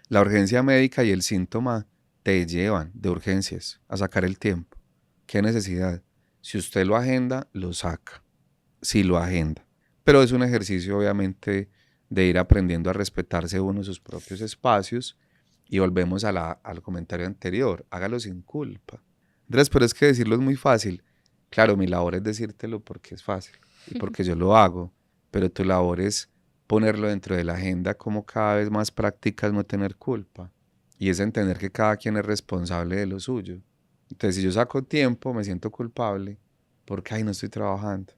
La urgencia médica y el síntoma te llevan de urgencias a sacar el tiempo. ¿Qué necesidad? Si usted lo agenda, lo saca. Si lo agenda. Pero es un ejercicio, obviamente, de ir aprendiendo a respetarse uno sus propios espacios. Y volvemos al comentario anterior. Hágalo sin culpa. Andrés, pero es que decirlo es muy fácil. Claro, mi labor es decírtelo porque es fácil y porque yo lo hago. Pero tu labor es ponerlo dentro de la agenda como cada vez más practicas no tener culpa. Y es entender que cada quien es responsable de lo suyo. Entonces, si yo saco tiempo, me siento culpable porque, ay, no estoy trabajando.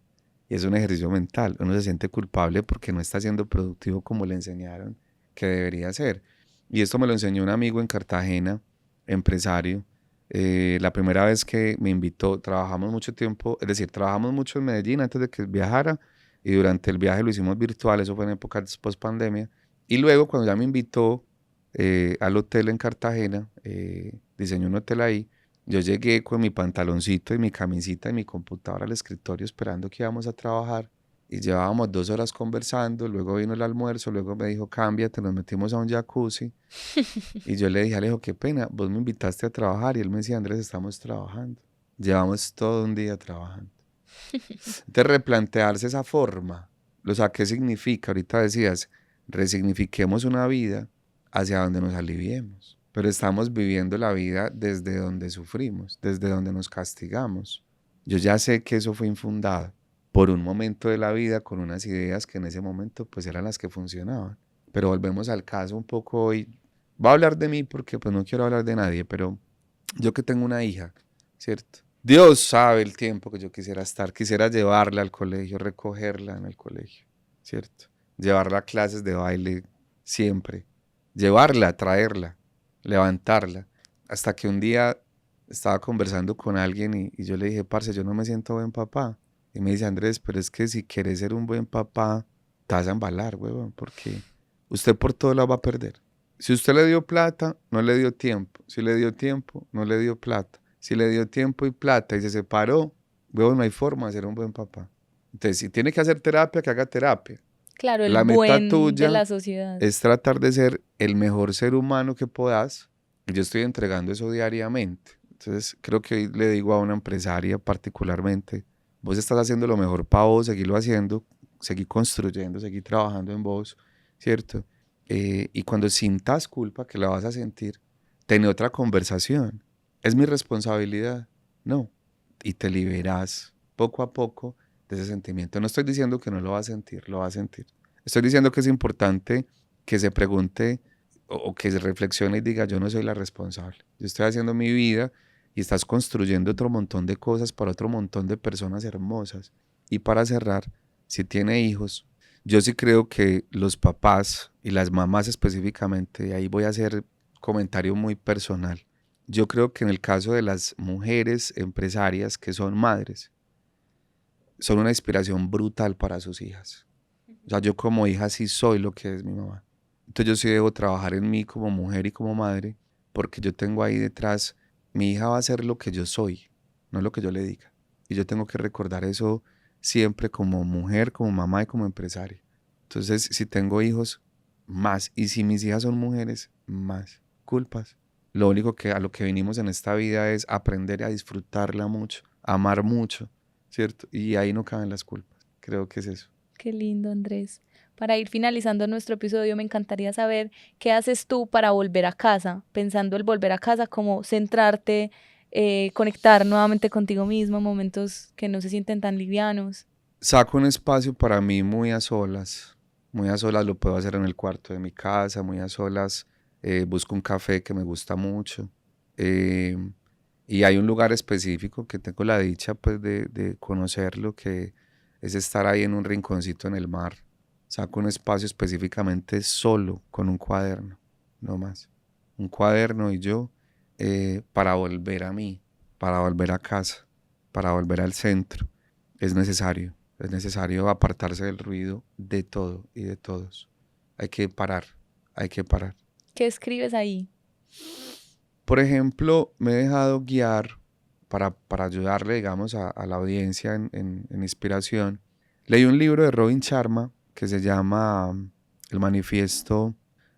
Y es un ejercicio mental. Uno se siente culpable porque no está siendo productivo como le enseñaron que debería ser. Y esto me lo enseñó un amigo en Cartagena, empresario. La primera vez que me invitó, trabajamos mucho tiempo, es decir, trabajamos mucho en Medellín antes de que viajara y durante el viaje lo hicimos virtual, eso fue en épocas post pandemia. Y luego cuando ya me invitó al hotel en Cartagena, diseñó un hotel ahí, yo llegué con mi pantaloncito y mi camisita y mi computadora al escritorio esperando que íbamos a trabajar y llevábamos 2 horas conversando, luego vino el almuerzo, luego me dijo cámbiate, nos metimos a un jacuzzi y yo le dije, Alejo, qué pena, vos me invitaste a trabajar y él me decía, Andrés, estamos trabajando, llevamos todo un día trabajando. Entonces replantearse esa forma, o sea, ¿qué significa? Ahorita decías, resignifiquemos una vida hacia donde nos aliviemos. Pero estamos viviendo la vida desde donde sufrimos, desde donde nos castigamos. Yo ya sé que eso fue infundado por un momento de la vida con unas ideas que en ese momento pues eran las que funcionaban. Pero volvemos al caso un poco hoy. Voy a hablar de mí porque pues no quiero hablar de nadie, pero yo que tengo una hija, ¿cierto? Dios sabe el tiempo que yo quisiera estar, quisiera llevarla al colegio, recogerla en el colegio, ¿cierto? Llevarla a clases de baile siempre, llevarla, traerla, levantarla, hasta que un día estaba conversando con alguien y yo le dije, parce, yo no me siento buen papá. Y me dice, Andrés, pero es que si quieres ser un buen papá, te vas a embalar, huevón, porque usted por todo lo va a perder. Si usted le dio plata, no le dio tiempo. Si le dio tiempo, no le dio plata. Si le dio tiempo y plata y se separó, huevón, no hay forma de ser un buen papá. Entonces, si tiene que hacer terapia, que haga terapia. Claro, el La meta buen de tuya la sociedad. es tratar de ser el mejor ser humano que puedas. Y yo estoy entregando eso diariamente. Entonces, creo que hoy le digo a una empresaria particularmente, vos estás haciendo lo mejor para vos, seguirlo haciendo, seguir construyendo, seguir trabajando en vos, ¿cierto? Y cuando sientas culpa, que la vas a sentir, ten otra conversación. ¿Es mi responsabilidad? No. Y te liberas poco a poco de ese sentimiento. No estoy diciendo que no lo va a sentir, lo va a sentir. Estoy diciendo que es importante que se pregunte o que se reflexione y diga, yo no soy la responsable. Yo estoy haciendo mi vida y estás construyendo otro montón de cosas para otro montón de personas hermosas. Y para cerrar, si tiene hijos, yo sí creo que los papás y las mamás específicamente, y ahí voy a hacer comentario muy personal, yo creo que en el caso de las mujeres empresarias que son madres, son una inspiración brutal para sus hijas. O sea, yo como hija sí soy lo que es mi mamá. Entonces yo sí debo trabajar en mí como mujer y como madre, porque yo tengo ahí detrás, mi hija va a ser lo que yo soy, no lo que yo le diga. Y yo tengo que recordar eso siempre como mujer, como mamá y como empresaria. Entonces, si tengo hijos, más. Y si mis hijas son mujeres, más. Culpas. Lo único que a lo que vinimos en esta vida es aprender a disfrutarla mucho, a amar mucho, ¿cierto? Y ahí no caben las culpas. Creo que es eso. Qué lindo, Andrés. Para ir finalizando nuestro episodio, me encantaría saber qué haces tú para volver a casa, pensando el volver a casa como centrarte, conectar nuevamente contigo mismo, momentos que no se sienten tan livianos. Saco un espacio para mí muy a solas. Muy a solas lo puedo hacer en el cuarto de mi casa, muy a solas busco un café que me gusta mucho. eh, y hay un lugar específico que tengo la dicha pues de conocerlo, que es estar ahí en un rinconcito en el mar. Saco un espacio específicamente solo con un cuaderno, no más. Un cuaderno y yo para volver a mí, para volver a casa, para volver al centro. Es necesario apartarse del ruido de todo y de todos. Hay que parar. ¿Qué escribes ahí? Por ejemplo, me he dejado guiar para ayudarle, digamos, a la audiencia en inspiración. Leí un libro de Robin Sharma que se llama El Manifiesto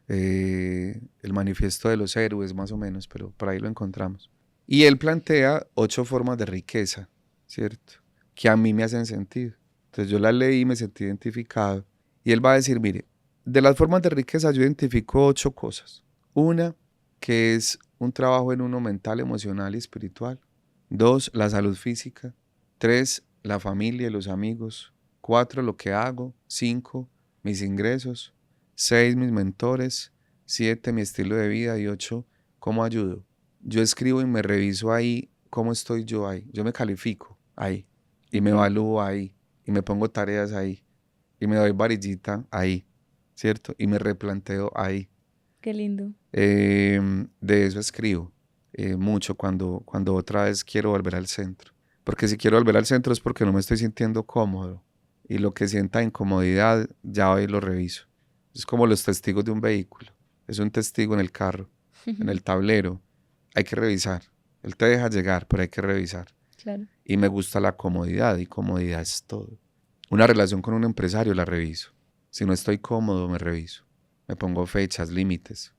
de los Héroes, más o menos, pero por ahí lo encontramos. Y él plantea 8 formas de riqueza, ¿cierto? Que a mí me hacen sentido. Entonces yo las leí y me sentí identificado. Y él va a decir, mire, de las formas de riqueza yo identifico 8 cosas. Una, que es un trabajo en uno mental, emocional y espiritual. 2, la salud física. 3, la familia y los amigos. 4, lo que hago. 5, mis ingresos. 6, mis mentores. 7, mi estilo de vida. Y 8, cómo ayudo. Yo escribo y me reviso ahí cómo estoy yo ahí. Yo me califico ahí. Y me evalúo ahí. Y me pongo tareas ahí. Y me doy varillita ahí. ¿Cierto? Y me replanteo ahí. Qué lindo. De eso escribo mucho cuando otra vez quiero volver al centro. Porque si quiero volver al centro es porque no me estoy sintiendo cómodo. Y lo que sienta incomodidad, ya hoy lo reviso. Es como los testigos de un vehículo. Es un testigo en el carro, en el tablero. Hay que revisar. Él te deja llegar, pero hay que revisar. Claro. Y me gusta la comodidad, y comodidad es todo. Una relación con un empresario la reviso. Si no estoy cómodo, me reviso. Me pongo fechas, límites.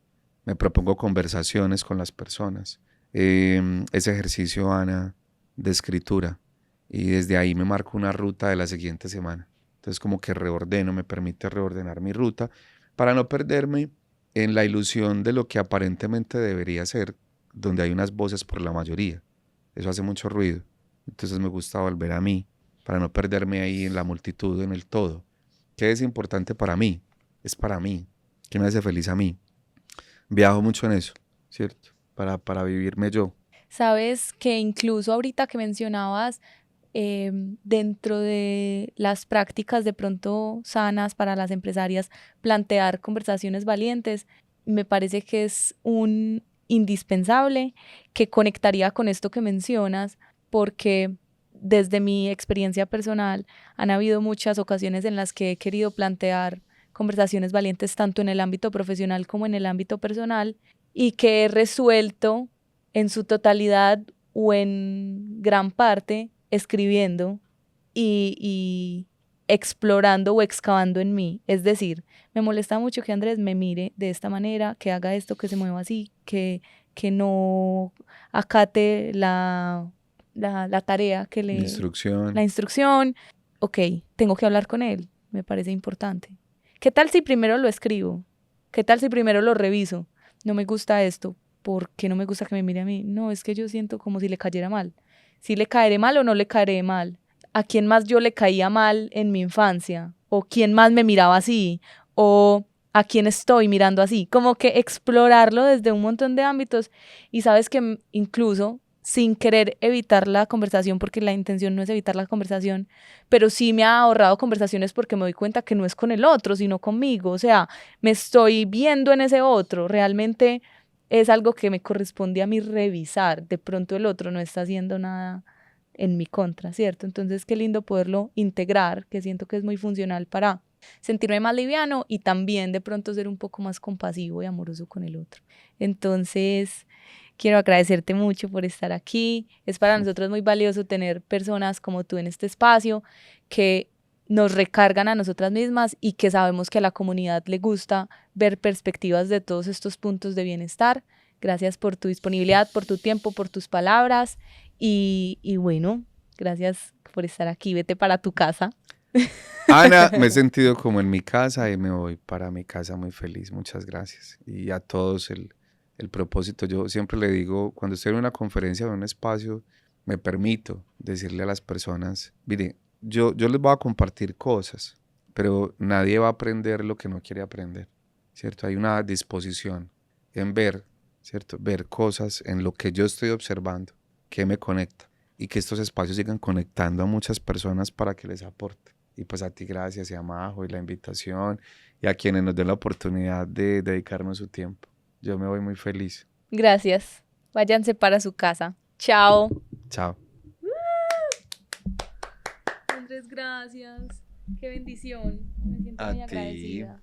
Me propongo conversaciones con las personas. Ese ejercicio, Ana, de escritura. Y desde ahí me marco una ruta de la siguiente semana. Entonces como que reordeno, me permite reordenar mi ruta para no perderme en la ilusión de lo que aparentemente debería ser, donde hay unas voces por la mayoría. Eso hace mucho ruido. Entonces me gusta volver a mí para no perderme ahí en la multitud, en el todo. ¿Qué es importante para mí? Es para mí. ¿Qué me hace feliz a mí? Viajo mucho en eso, ¿cierto? Para vivirme yo. Sabes que incluso ahorita que mencionabas dentro de las prácticas de pronto sanas para las empresarias, plantear conversaciones valientes, me parece que es un indispensable que conectaría con esto que mencionas, porque desde mi experiencia personal han habido muchas ocasiones en las que he querido plantear conversaciones valientes tanto en el ámbito profesional como en el ámbito personal y que he resuelto en su totalidad o en gran parte escribiendo y explorando o excavando en mí. Es decir, me molesta mucho que Andrés me mire de esta manera, que haga esto, que se mueva así, que no acate la tarea que le... La instrucción. Ok, tengo que hablar con él, me parece importante. ¿Qué tal si primero lo escribo? ¿Qué tal si primero lo reviso? No me gusta esto. ¿Por qué no me gusta que me mire a mí? No, es que yo siento como si le cayera mal. ¿Si le caeré mal o no le caeré mal? ¿A quién más yo le caía mal en mi infancia? ¿O quién más me miraba así? ¿O a quién estoy mirando así? Como que explorarlo desde un montón de ámbitos. Y sabes que incluso sin querer evitar la conversación, porque la intención no es evitar la conversación, pero sí me ha ahorrado conversaciones porque me doy cuenta que no es con el otro, sino conmigo. O sea, me estoy viendo en ese otro. Realmente es algo que me corresponde a mí revisar. De pronto el otro no está haciendo nada en mi contra, ¿cierto? Entonces, qué lindo poderlo integrar, que siento que es muy funcional para sentirme más liviano y también de pronto ser un poco más compasivo y amoroso con el otro. Entonces, quiero agradecerte mucho por estar aquí. Es para nosotros muy valioso tener personas como tú en este espacio que nos recargan a nosotras mismas y que sabemos que a la comunidad le gusta ver perspectivas de todos estos puntos de bienestar. Gracias por tu disponibilidad, por tu tiempo, por tus palabras y bueno, gracias por estar aquí. Vete para tu casa. Ana, me he sentido como en mi casa y me voy para mi casa muy feliz. Muchas gracias. Y a todos el propósito. Yo siempre le digo, cuando estoy en una conferencia o en un espacio, me permito decirle a las personas, mire, yo les voy a compartir cosas, pero nadie va a aprender lo que no quiere aprender, ¿cierto? Hay una disposición en ver, ¿cierto? Ver cosas en lo que yo estoy observando, que me conecta. y que estos espacios sigan conectando a muchas personas para que les aporte. Y pues a ti gracias y a Majo y la invitación y a quienes nos den la oportunidad de dedicarnos su tiempo. Yo me voy muy feliz. Gracias. Váyanse para su casa. Chao. Chao. Andrés, gracias. Qué bendición. Me siento muy agradecida.